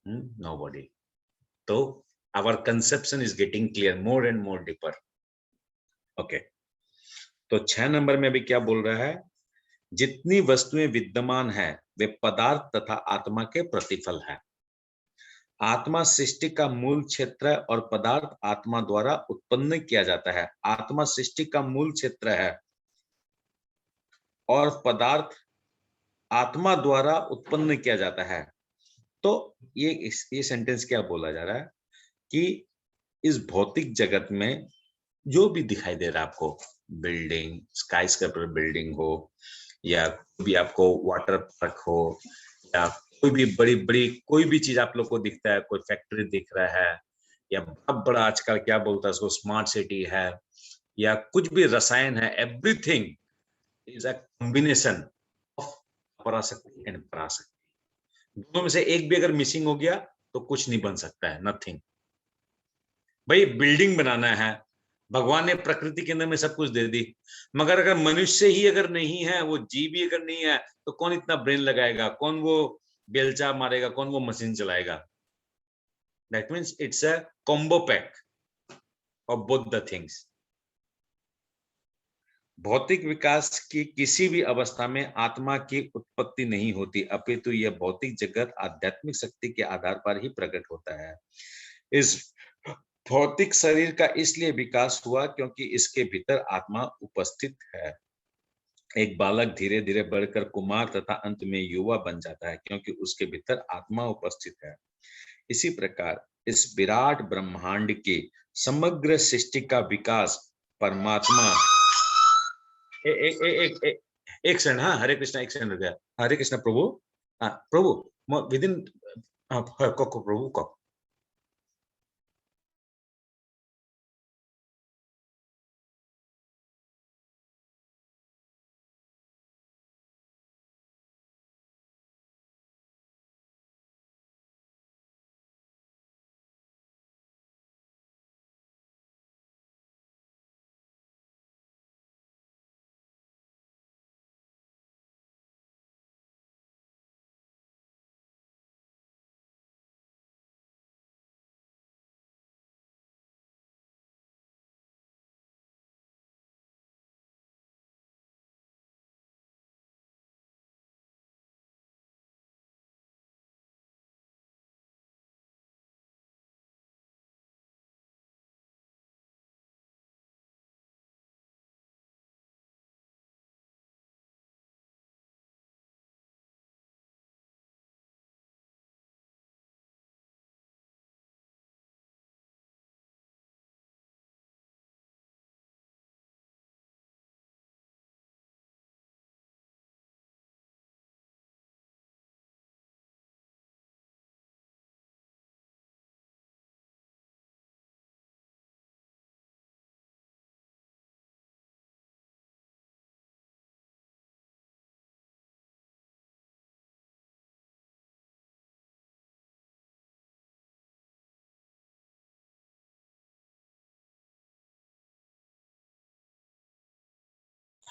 नोबडी। तो our conception is getting clear more and more deeper. Okay, तो 6 नंबर में अभी क्या बोल रहा है? जितनी वस्तुएं विद्यमान है वे पदार्थ तथा आत्मा के प्रतिफल है। आत्मा सृष्टि का मूल क्षेत्र है और पदार्थ आत्मा द्वारा उत्पन्न किया जाता है। आत्मा सृष्टि का मूल क्षेत्र है और पदार्थ आत्मा द्वारा उत्पन्न किया जाता है। तो ये सेंटेंस क्या बोला जा रहा है कि इस भौतिक जगत में जो भी दिखाई दे रहा है आपको, बिल्डिंग, स्काई स्क्रैपर बिल्डिंग हो, या भी आपको वाटर पार्क हो, या कोई भी बड़ी बड़ी कोई भी चीज आप लोग को दिखता है, कोई फैक्ट्री दिख रहा है, या बहुत बड़ा आजकल क्या बोलता है उसको, स्मार्ट सिटी है, या कुछ भी रसायन है, everything is a combination of पराशक्ति एंड पराशक्ति। दोनों में से एक भी अगर मिसिंग हो गया तो कुछ नहीं बन सकता है, नथिंग। भाई बिल्डिंग बनाना है, भगवान ने प्रकृति के अंदर में सब कुछ दे दी, मगर अगर मनुष्य ही अगर नहीं है, वो जीव भी अगर नहीं है, तो कौन इतना ब्रेन लगाएगा, कौन वो बेलचा मारेगा, कौन वो मशीन चलाएगा? That means it's a combo pack of both the things. भौतिक विकास की किसी भी अवस्था में आत्मा की उत्पत्ति नहीं होती, अपितु यह भौतिक जगत आध्यात्मिक शक्ति के आधार पर ही प्रकट होता है। इस भौतिक शरीर का इसलिए विकास हुआ क्योंकि इसके भीतर आत्मा उपस्थित है। एक बालक धीरे धीरे बढ़कर कुमार तथा अंत में युवा बन जाता है क्योंकि उसके भीतर आत्मा उपस्थित है। इसी प्रकार इस विराट ब्रह्मांड की समग्र सृष्टि का विकास परमात्मा एक सेकंड, हाँ, हरे कृष्णा, एक सेकंड हो गया। हरे कृष्णा प्रभु, हाँ प्रभु, विद इन प्रभु को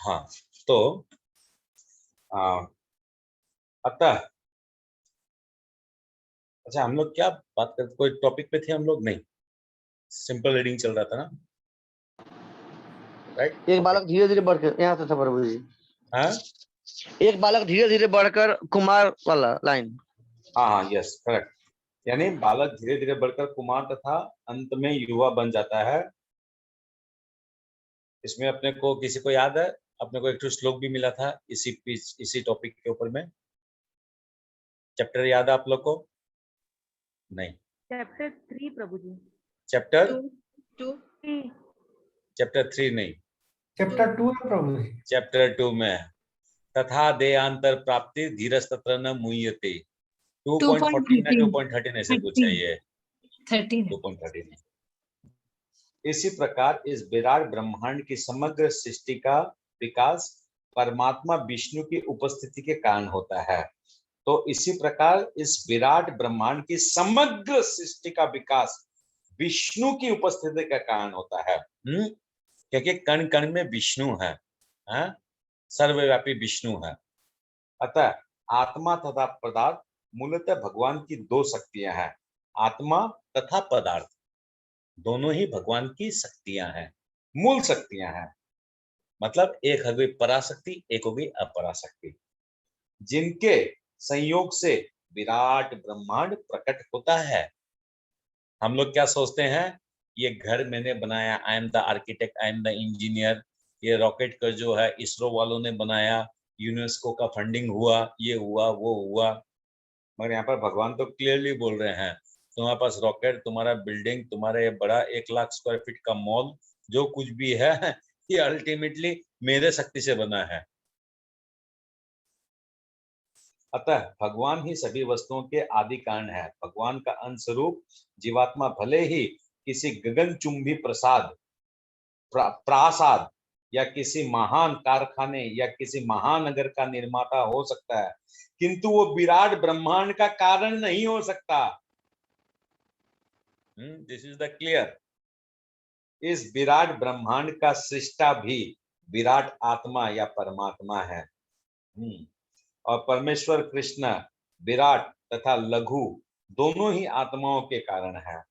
हाँ, तो अतः अच्छा, हम लोग क्या बात करते, कोई टॉपिक पे थे हम लोग? नहीं, सिंपल रीडिंग चल रहा था ना, राइट? एक बालक धीरे धीरे बढ़कर, यहाँ से था प्रभु जी। हाँ एक बालक धीरे धीरे बढ़कर कुमार वाला लाइन। हाँ हाँ, यस, करेक्ट। यानी बालक धीरे धीरे बढ़कर कुमार तथा अंत में युवा बन जाता है। इसमें अपने को किसी को याद है, अपने को एक तो श्लोक भी मिला था इसी टॉपिक के ऊपर में। चैप्टर याद है आप लोग को? नहीं, चैप्टर 3 प्रभु जी। चैप्टर 2 चैप्टर 3 नहीं, चैप्टर 2 है प्रभु जी। चैप्टर 2 में है, तथा देहांतर प्राप्ति धीरज तत्र न मुह्यते। 2.14 या 2.13 ऐसे कुछ है ये, 2.13। इसी प्रकार इस विराट ब्रह्मांड की समग्र सृष्टि का विकास परमात्मा विष्णु की उपस्थिति के कारण होता है। तो इसी प्रकार इस विराट ब्रह्मांड की समग्र सृष्टि का विकास विष्णु की उपस्थिति के कारण होता है। क्योंकि कण कण में विष्णु है, सर्वव्यापी विष्णु है। अतः आत्मा तथा पदार्थ मूलतः भगवान की दो शक्तियां हैं। आत्मा तथा पदार्थ दोनों ही भगवान की शक्तियां हैं, मूल शक्तियां हैं। मतलब एक हो गई पराशक्ति, एक हो गई अपराशक्ति, जिनके संयोग से विराट ब्रह्मांड प्रकट होता है। हम लोग क्या सोचते हैं, ये घर मैंने बनाया, I am the architect, I am the engineer, ये रॉकेट का जो है इसरो वालों ने बनाया, यूनेस्को का फंडिंग हुआ, ये हुआ वो हुआ। मगर यहाँ पर भगवान तो क्लियरली बोल रहे हैं, तुम्हारे पास रॉकेट, तुम्हारा बिल्डिंग, तुम्हारे बड़ा 1 लाख स्क्वायर फीट का मॉल, जो कुछ भी है ये अल्टीमेटली मेरे शक्ति से बना है। अतः भगवान ही सभी वस्तुओं के आदि कारण है। भगवान का अंश रूप जीवात्मा भले ही किसी गगनचुंबी प्रासाद या किसी महान कारखाने या किसी महानगर का निर्माता हो सकता है, किंतु वो विराट ब्रह्मांड का कारण नहीं हो सकता। This is the clear. इस विराट ब्रह्मांड का सृष्टा भी विराट आत्मा या परमात्मा है। और परमेश्वर कृष्ण विराट तथा लघु दोनों ही आत्माओं के कारण है।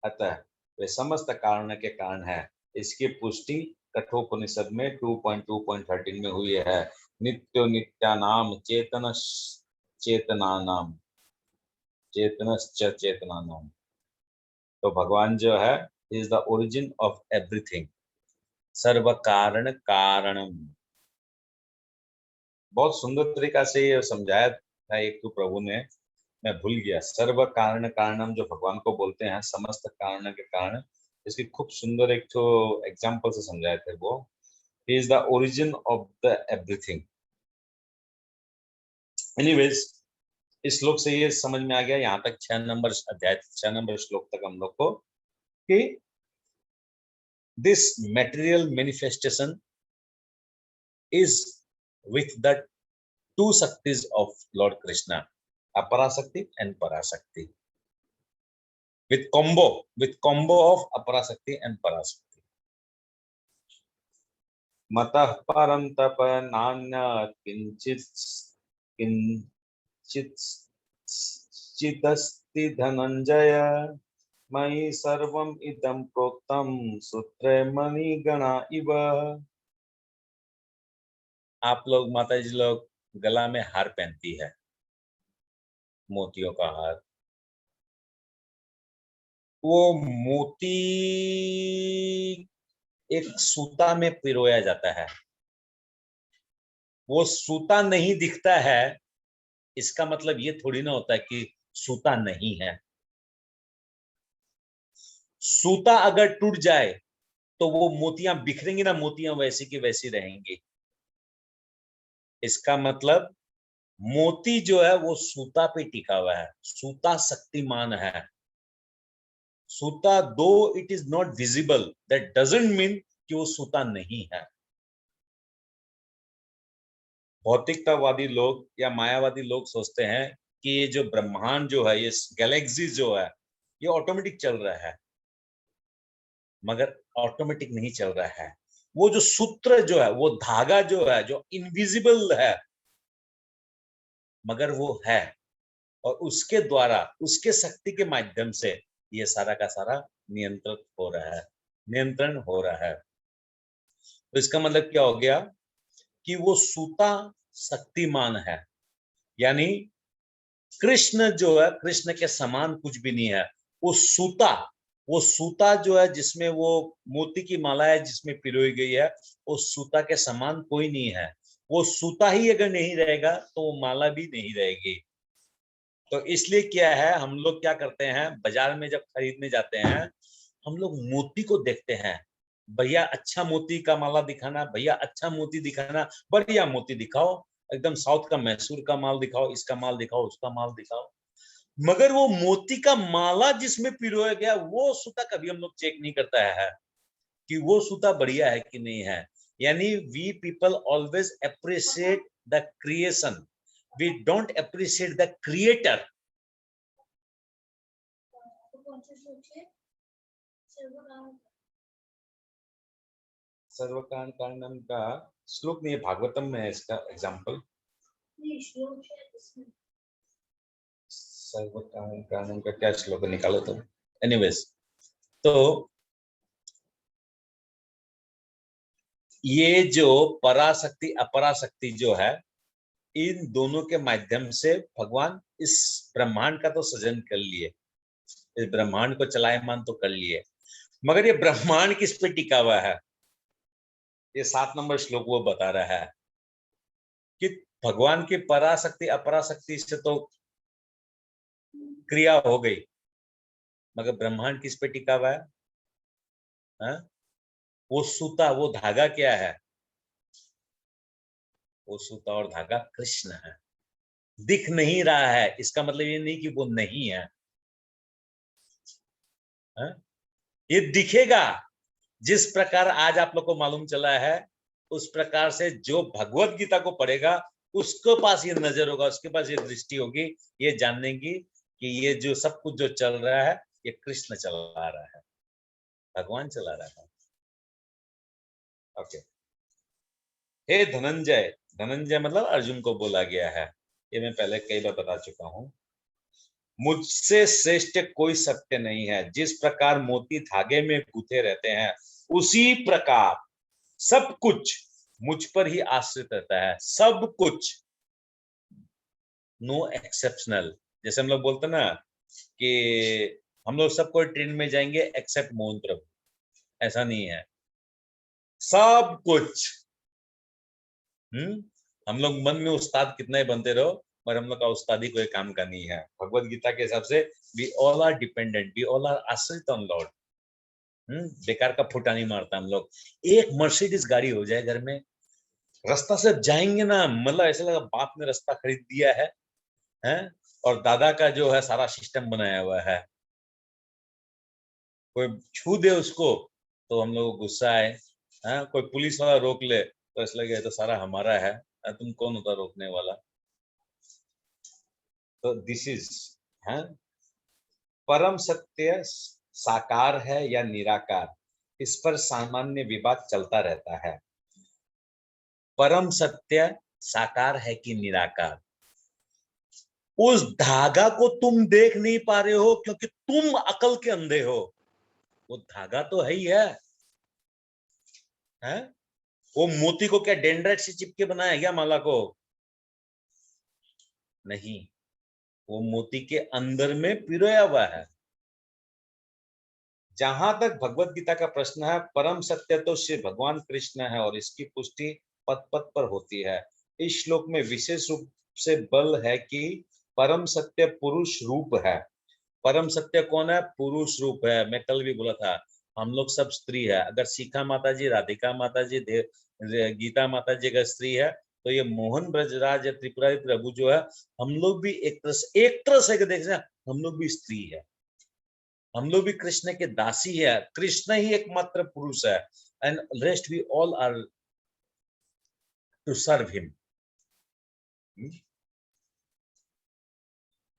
अतः वे समस्त कारण के कारण है। इसकी पुष्टि कठोपनिषद में 2.2.13 में हुई है। नित्यो नित्यानाम चेतनानाम चेतनश्च चेतनानाम। तो भगवान जो है is the origin of everything, सर्व कारण कारणम। बहुत सुंदर तरीका से ये समझाया था एक तो प्रभु ने, मैं भूल गया। सर्व कारण कारणम जो भगवान को बोलते हैं, समस्त कारण के कारण, इसकी खूब सुंदर एक तो एग्जाम्पल से समझाए थे वो। He is the origin of the everything. Anyways, इस श्लोक से ये समझ में आ गया, यहाँ तक 6 नंबर अध्याय, 6 नंबर श्लोक तक हम लोग को, कि this material manifestation is with the two shaktis of Lord Krishna, Aparashakti and Parashakti, with combo of Aparashakti and Parashakti. Matah param tapa nanya chitasti dhananjaya mai sarvam idam proktam sutre mani gana iva. आप लोग, माता जी लोग गला में हार पहनती है, मोतियों का हार। वो मोती एक सूता में पिरोया जाता है। वो सूता नहीं दिखता है, इसका मतलब ये थोड़ी ना होता है कि सूता नहीं है। सूता अगर टूट जाए तो वो मोतियां बिखरेंगी ना, मोतियां वैसी की वैसी रहेंगी। इसका मतलब मोती जो है वो सूता पे टिका हुआ है, सूता शक्तिमान है। सूता दो it is not visible, that doesn't mean कि वो सूता नहीं है। भौतिकतावादी लोग या मायावादी लोग सोचते हैं कि ये जो ब्रह्मांड जो है, ये गैलेक्सी जो है, ये ऑटोमेटिक चल रहा है, मगर ऑटोमेटिक नहीं चल रहा है। वो जो सूत्र जो है, वो धागा जो है, जो इनविजिबल है, मगर वो है, और उसके द्वारा, उसके शक्ति के माध्यम से ये सारा का सारा नियंत्रित हो रहा है, नियंत्रण हो रहा है। तो इसका मतलब क्या हो गया कि वो सूता शक्तिमान है, यानी कृष्ण जो है, कृष्ण के समान कुछ भी नहीं है। वो सूता जो है, जिसमें वो मोती की माला है, जिसमें पिरोई गई है, वो सूता के समान कोई नहीं है। वो सूता ही अगर नहीं रहेगा तो वो माला भी नहीं रहेगी। तो इसलिए क्या है, हम लोग क्या करते हैं, बाजार में जब खरीदने जाते हैं, हम लोग मोती को देखते हैं, भैया अच्छा मोती का माला दिखाना, भैया अच्छा मोती दिखाना, बढ़िया मोती दिखाओ, एकदम साउथ का मैसूर का माल दिखाओ, इसका माल दिखाओ, उसका माल दिखाओ। मगर वो मोती का माला जिसमें पिरोया गया, वो सूता कभी हम लोग चेक नहीं करता है कि वो सूता बढ़िया है कि नहीं है। यानी we people always appreciate the creation, we don't appreciate the creator. सर्वकारण कारणम का श्लोक नहीं है, भागवतम में है इसका एग्जाम्पल। सर्वकारण कारणम का क्या श्लोक निकालो तुम। एनीवेज, तो ये जो पराशक्ति अपराशक्ति जो है, इन दोनों के माध्यम से भगवान इस ब्रह्मांड का तो सृजन कर लिए, इस ब्रह्मांड को चलायमान तो कर लिए, मगर ये ब्रह्मांड किस पे टिका हुआ है, ये 7 नंबर श्लोक वो बता रहा है कि भगवान की पराशक्ति अपराशक्ति से तो क्रिया हो गई, मगर ब्रह्मांड किस पे टिका हुआ है? हा? वो सूता, वो धागा क्या है? वो सूता और धागा कृष्ण है। दिख नहीं रहा है, इसका मतलब ये नहीं कि वो नहीं है, हा? ये दिखेगा। जिस प्रकार आज आप लोग को मालूम चला है, उस प्रकार से जो भगवत गीता को पढ़ेगा, उसके पास ये नजर होगा, उसके पास ये दृष्टि होगी, ये जानने की कि ये जो सब कुछ जो चल रहा है, ये कृष्ण चला रहा है, भगवान चला रहा है। ओके। हे धनंजय, धनंजय मतलब अर्जुन को बोला गया है, ये मैं पहले कई बार बता चुका हूं। मुझसे श्रेष्ठ कोई सत्य नहीं है। जिस प्रकार मोती धागे में गूंथे रहते हैं, उसी प्रकार सब कुछ मुझ पर ही आश्रित रहता है, सब कुछ, नो एक्सेप्शनल। जैसे हम लोग बोलते ना कि हम लोग सब कोई ट्रेन में जाएंगे एक्सेप्ट मोहन प्रभु, ऐसा नहीं है, सब कुछ। हम लोग मन में उस्ताद कितना ही बनते रहो, पर हम लोग का उस्तादी कोई काम का नहीं है। भगवत गीता के हिसाब से we all are dependent, we all are आश्रित ऑन लॉर्ड। बेकार का फुटा नहीं मारता हम लोग। एक मर्सिडीज गाड़ी हो जाए घर में, रास्ता से जाएंगे ना, मतलब ऐसा लगा बाप ने रास्ता खरीद दिया है, हैं? और दादा का जो है सारा सिस्टम बनाया हुआ है। कोई छू दे उसको तो हम लोग को गुस्सा आए, हैं? कोई पुलिस वाला रोक ले तो ऐसा लगे तो सारा हमारा है, तुम कौन होता रोकने वाला। तो दिस इज, हैं? परम सत्य साकार है या निराकार, इस पर सामान्य विवाद चलता रहता है। परम सत्य साकार है कि निराकार, उस धागा को तुम देख नहीं पा रहे हो क्योंकि तुम अकल के अंधे हो। वो धागा तो है ही है, हैं? वो मोती को क्या डेंड्राइट से चिपके बनाया क्या माला को? नहीं, वो मोती के अंदर में पिरोया हुआ है। जहां तक भगवत गीता का प्रश्न है, परम सत्य तो श्री भगवान कृष्ण है और इसकी पुष्टि पद पद पर होती है। इस श्लोक में विशेष रूप से बल है कि परम सत्य पुरुष रूप है। परम सत्य कौन है? पुरुष रूप है। मैं कल भी बोला था, हम लोग सब स्त्री है। अगर सीखा माता जी, राधिका माता जी, गीता माता जी अगर स्त्री है, तो ये मोहन ब्रजराज या त्रिपुरारी प्रभु जो है, हम लोग भी एक तरह से देख रहे हैं, हम लोग भी स्त्री है, हम लोग भी कृष्ण के दासी है। कृष्ण ही एकमात्र पुरुष है, and rest we all are to serve him.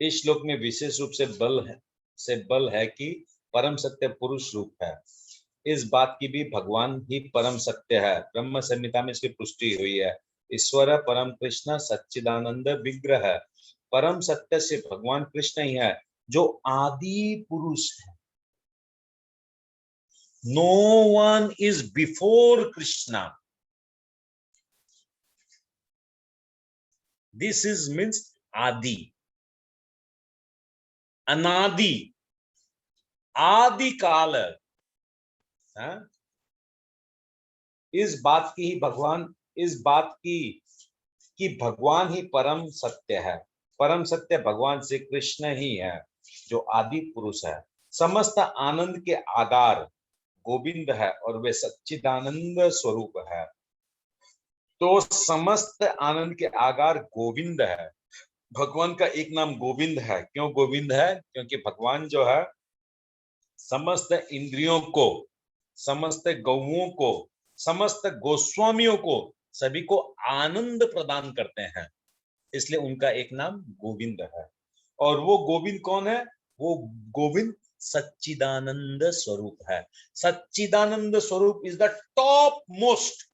इस श्लोक में विशेष रूप से बल है कि परम सत्य पुरुष रूप है। इस बात की भी भगवान ही परम सत्य है। ब्रह्म संहिता में इसकी पुष्टि हुई है। ईश्वर परम कृष्ण सच्चिदानंद विग्रह है। परम सत्य से भगवान कृष्ण ही है जो आदि पुरुष है। No one is before Krishna. This is means आदि, अनादि, आदि काल। इस बात की ही भगवान, इस बात की कि भगवान ही परम सत्य है। परम सत्य भगवान श्री कृष्ण ही है जो आदि पुरुष है। समस्त आनंद के आधार गोविंद है और वे सच्चिदानंद स्वरूप है। तो समस्त आनंद के आधार गोविंद है। भगवान का एक नाम गोविंद है। क्यों गोविंद है? क्योंकि भगवान जो है समस्त इंद्रियों को, समस्त गौओं को, समस्त गोस्वामियों को, सभी को आनंद प्रदान करते हैं, इसलिए उनका एक नाम गोविंद है। और वो गोविंद कौन है? वो गोविंद सच्चिदानंद स्वरूप है। सच्चिदानंद स्वरूप is the top most,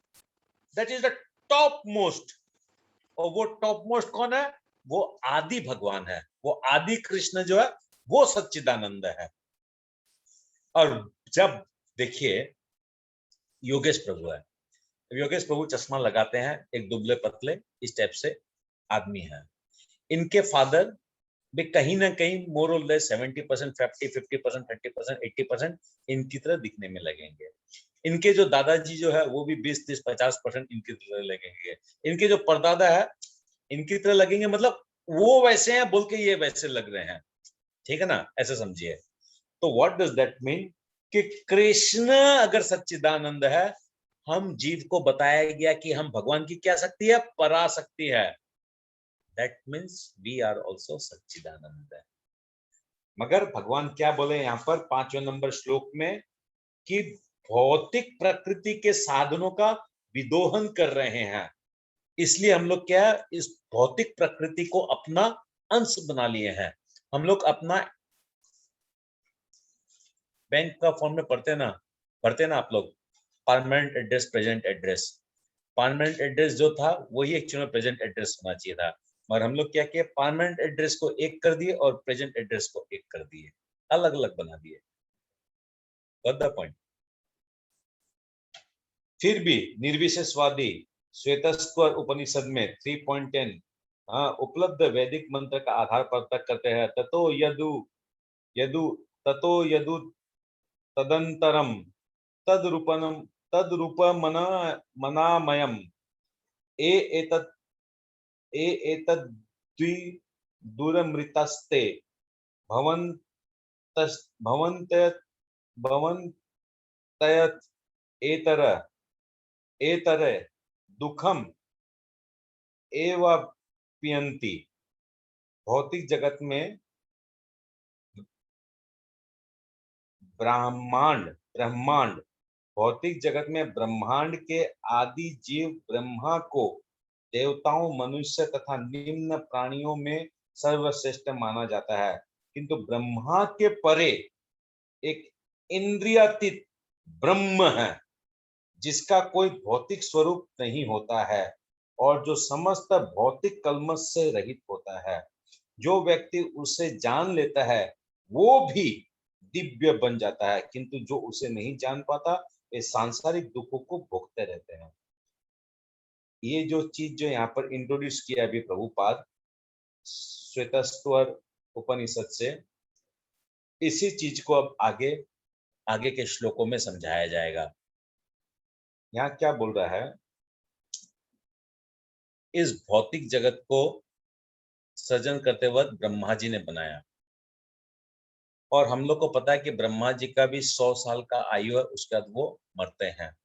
that is the top most. और वो टॉप मोस्ट कौन है? वो आदि भगवान है। वो आदि कृष्ण जो है वो सच्चिदानंद है। और जब देखिए योगेश प्रभु है, योगेश प्रभु चश्मा लगाते हैं, एक दुबले पतले इस टाइप से आदमी है। इनके फादर भी कहीं ना कहीं मोर और लेस 70%, 50% 30% 80% इनकी तरह दिखने में लगेंगे। इनके जो दादाजी जो है वो भी 20-30-50% इनकी तरह लगेंगे। इनके जो परदादा है इनकी तरह लगेंगे, मतलब वो वैसे हैं बोल के ये वैसे लग रहे हैं, ठीक है ना, ऐसे समझिए। तो व्हाट डज दैट मीन कि कृष्ण अगर सच्चिदानंद है, हम जीव को बताया गया कि हम भगवान की क्या शक्ति है? पराशक्ति है। That means we are also सच्चिदानंद। मगर भगवान क्या बोले यहाँ पर 5वें नंबर श्लोक में कि भौतिक प्रकृति के साधनों का विदोहन कर रहे हैं। इसलिए हम लोग क्या इस भौतिक प्रकृति को अपना अंश बना लिए हैं। हम लोग अपना बैंक का फॉर्म में पढ़ते ना आप लोग, permanent address, present address. Permanent address जो था वही एक्चुअली में प्रेजेंट एड्रेस होना चाहिए था, और हम लोग क्या किए, परमानेंट एड्रेस को एक कर दिए और प्रेजेंट एड्रेस को एक कर दिए, अलग अलग बना दिए। What the point? फिर भी निर्विशेषवादी श्वेतस्वर उपनिषद में 3.10 उपलब्ध वैदिक मंत्र का आधार पर तक करते हैं। ततो यदु तदंतरम तद्रूपमनामयम् एतद् दूरमृतस्ते भवन्तयत् एतर दुखम एवाप्यन्ति। भौतिक जगत में ब्रह्मांड भौतिक जगत में ब्रह्मांड के आदि जीव ब्रह्मा को देवताओं, मनुष्य तथा निम्न प्राणियों में सर्वश्रेष्ठ माना जाता है, किंतु ब्रह्मा के परे एक इंद्रियातीत ब्रह्म है जिसका कोई भौतिक स्वरूप नहीं होता है और जो समस्त भौतिक कल्मश से रहित होता है। जो व्यक्ति उसे जान लेता है वो भी दिव्य बन जाता है, किंतु जो उसे नहीं जान पाता वे सांसारिक दुखों को भोगते रहते हैं। ये जो चीज जो यहाँ पर इंट्रोड्यूस किया अभी प्रभुपाद श्वेतस्वर उपनिषद से, इसी चीज को अब आगे के श्लोकों में समझाया जाएगा। यहाँ क्या बोल रहा है, इस भौतिक जगत को सृजन करते वक्त ब्रह्मा जी ने बनाया, और हम लोग को पता है कि ब्रह्मा जी का भी 100 साल का आयु है, उसके बाद वो मरते हैं।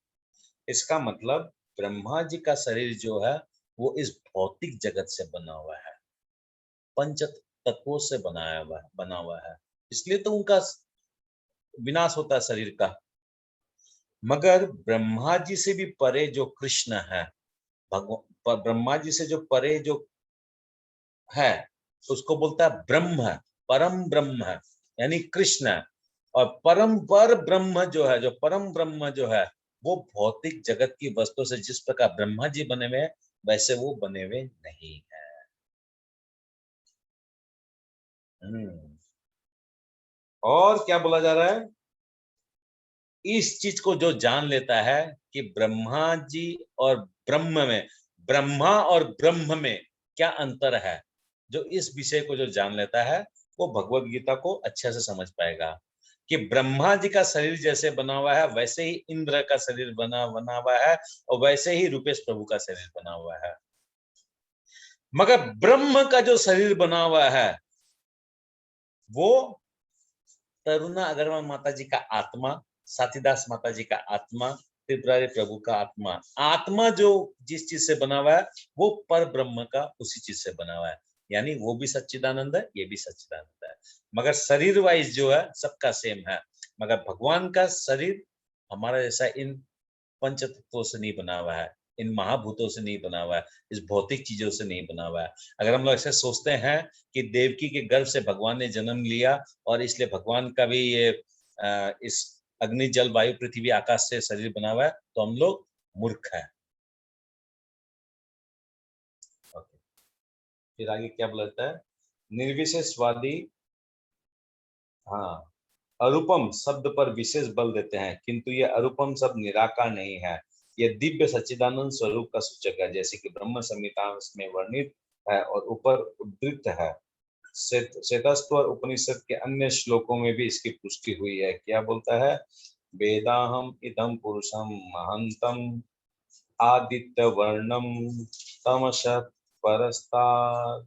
इसका मतलब ब्रह्मा जी का शरीर जो है वो इस भौतिक जगत से बना हुआ है, पंच तत्वों से बना हुआ है, इसलिए तो उनका विनाश होता है शरीर का। मगर ब्रह्मा जी से भी परे जो कृष्ण है, ब्रह्मा जी से जो परे जो है उसको बोलता है ब्रह्म, परम ब्रह्म है, यानी कृष्ण। और परम पर ब्रह्म जो है, जो परम ब्रह्म जो है, वो भौतिक जगत की वस्तु से जिस प्रकार ब्रह्मा जी बने हुए हैं वैसे वो बने हुए नहीं है। और क्या बोला जा रहा है? इस चीज को जो जान लेता है कि ब्रह्मा जी और ब्रह्म में, ब्रह्मा और ब्रह्म में क्या अंतर है, जो इस विषय को जो जान लेता है वो भगवत गीता को अच्छे से समझ पाएगा कि ब्रह्मा जी का शरीर जैसे बना हुआ है वैसे ही इंद्र का शरीर बना हुआ है और वैसे ही रूपेश प्रभु का शरीर बना हुआ है। मगर ब्रह्म का जो शरीर बना हुआ है वो तरुणा अग्रवाल माता जी का आत्मा, साथीदास माता जी का आत्मा, त्रिपुरारी प्रभु का आत्मा, आत्मा जो जिस चीज से बना हुआ है वो पर ब्रह्म का उसी चीज से बना हुआ है, यानी वो भी सच्चिदानंद है, ये भी सच्चिदानंद है। मगर शरीर वाइज जो है सबका सेम है, मगर भगवान का शरीर हमारा जैसा इन पंच तत्वों से नहीं बना हुआ है, इन महाभूतों से नहीं बना हुआ है, इस भौतिक चीजों से नहीं बना हुआ है। अगर हम लोग ऐसे सोचते हैं कि देवकी के गर्भ से भगवान ने जन्म लिया और इसलिए भगवान का भी ये इस अग्नि जल वायु पृथ्वी आकाश से शरीर बना हुआ है, तो हम लोग मूर्ख हैं। फिर आगे क्या बोलता है? निर्विशेषवादी हाँ अरूपम शब्द पर विशेष बल देते हैं, किंतु ये अरूपम शब्द निराकार नहीं है, ये दिव्य सच्चिदानंद स्वरूप का सूचक है, जैसे कि ब्रह्म संहिता में वर्णित है और ऊपर उद्धृत है। श्वेताश्वर उपनिषद के अन्य श्लोकों में भी इसकी पुष्टि हुई है। क्या बोलता है? वेदाहम इदं पुरुषम महंतम आदित्य वर्णम तमसः परस्तात्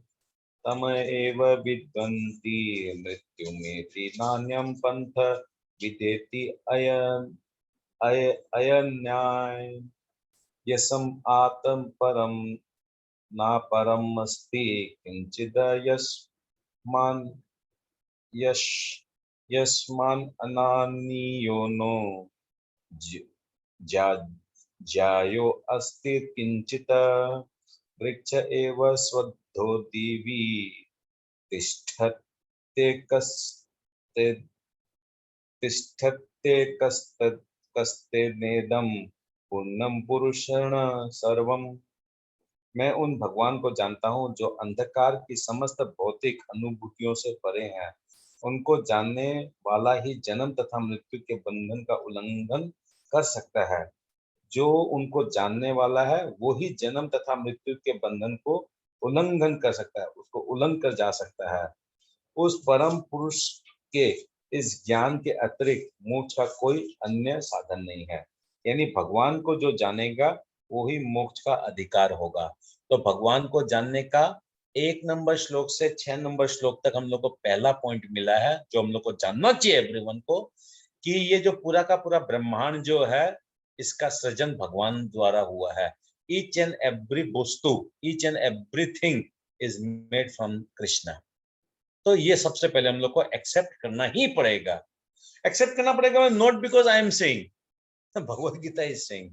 तम एव विद्वन्ति मृत्युमेति नान्यं पंथ विदेति अयन्याय यशम आत्म परम ना परम अस्ति किंचिद यस्मान यश यस्मान अनानियोनो जा जायो अस्ति किंचित वृक्ष एव स्वद्धो दिवि तिष्ठते कस्ते नेदम पूर्णम पुरुषेण सर्वम। मैं उन भगवान को जानता हूँ जो अंधकार की समस्त भौतिक अनुभूतियों से परे हैं। उनको जानने वाला ही जन्म तथा मृत्यु के बंधन का उल्लंघन कर सकता है। जो उनको जानने वाला है वो ही जन्म तथा मृत्यु के बंधन को उल्लंघन कर सकता है, उसको उल्लंघन कर जा सकता है। उस परम पुरुष के इस ज्ञान के अतिरिक्त मोक्ष का कोई अन्य साधन नहीं है। यानी भगवान को जो जानेगा वो ही मोक्ष का अधिकार होगा। तो भगवान को जानने का 1 नंबर श्लोक से 6 नंबर श्लोक तक हम लोग को पहला पॉइंट मिला है, जो हम लोग को जानना चाहिए एवरीवन को, कि ये जो पूरा का पूरा ब्रह्मांड जो है इसका सृजन भगवान द्वारा हुआ है। ईच एंड एवरी वस्तु, each and everything is made from Krishna. तो ये सबसे पहले हम लोग को एक्सेप्ट करना ही पड़ेगा। एक्सेप्ट करना पड़ेगा not because I am saying, Bhagavad Gita is saying.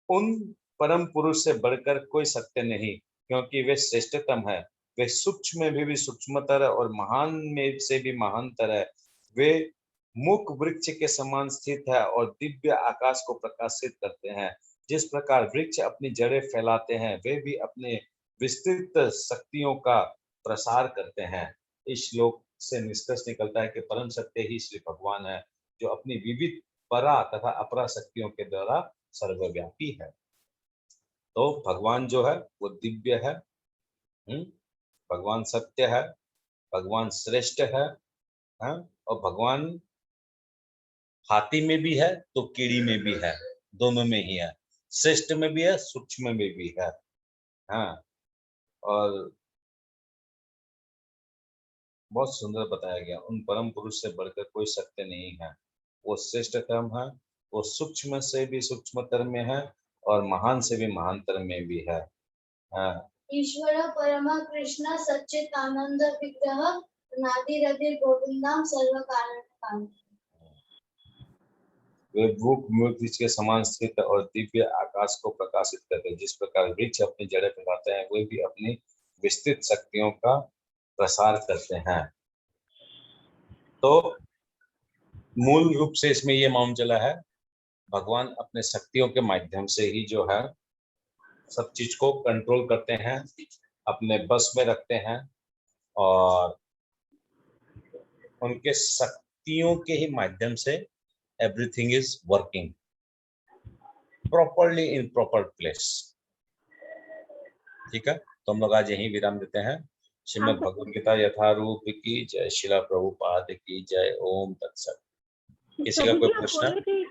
उन परम पुरुष से बढ़कर कोई सत्य नहीं, क्योंकि वे श्रेष्ठतम है। वे सूक्ष्म में भी सूक्ष्मतर और महान में से भी महानतर है। वे मुख वृक्ष के समान स्थित है और दिव्य आकाश को प्रकाशित करते हैं। जिस प्रकार वृक्ष अपनी जड़ें फैलाते हैं, वे भी अपने विस्तृत शक्तियों का प्रसार करते हैं। इस श्लोक से निष्कर्ष निकलता है कि परम सत्य ही श्री भगवान है, जो अपनी विविध परा तथा अपरा शक्तियों के द्वारा सर्वव्यापी है। तो भगवान जो है वो दिव्य है, भगवान सत्य है, भगवान श्रेष्ठ है, और भगवान हाथी में भी है तो कीड़ी में भी है, दोनों में ही है, श्रेष्ठ में भी है, सूक्ष्म में भी है। हाँ, और बहुत सुंदर बताया गया, उन परम पुरुष से बढ़कर कोई सत्य नहीं है। वो श्रेष्ठतम है, वो सूक्ष्म से भी सूक्ष्मतर में है और महान से भी महानतर में भी है। हाँ, ईश्वर परमा कृष्ण सच्चित आनंद विग्रह नादि हृदय गोविंदम सर्व कारण। वे भूख मूर्ति के समान स्थित और दिव्य आकाश को प्रकाशित करते हैं। जिस प्रकार वृक्ष अपनी जड़ें फैलाते हैं, वे भी अपनी विस्तृत शक्तियों का प्रसार करते हैं। तो मूल रूप से इसमें ये मालूम चला है भगवान अपने शक्तियों के माध्यम से ही जो है सब चीज को कंट्रोल करते हैं, अपने बस में रखते हैं और उनके शक्तियों के ही माध्यम से everything is working properly in proper place. ठीक है, तो हम लोग आज यहीं विराम देते हैं। श्रीमद् भगवद गीता यथारूप की जय, शिला प्रभुपाद की जय, ओम तत्सत। किसी का कोई प्रश्न?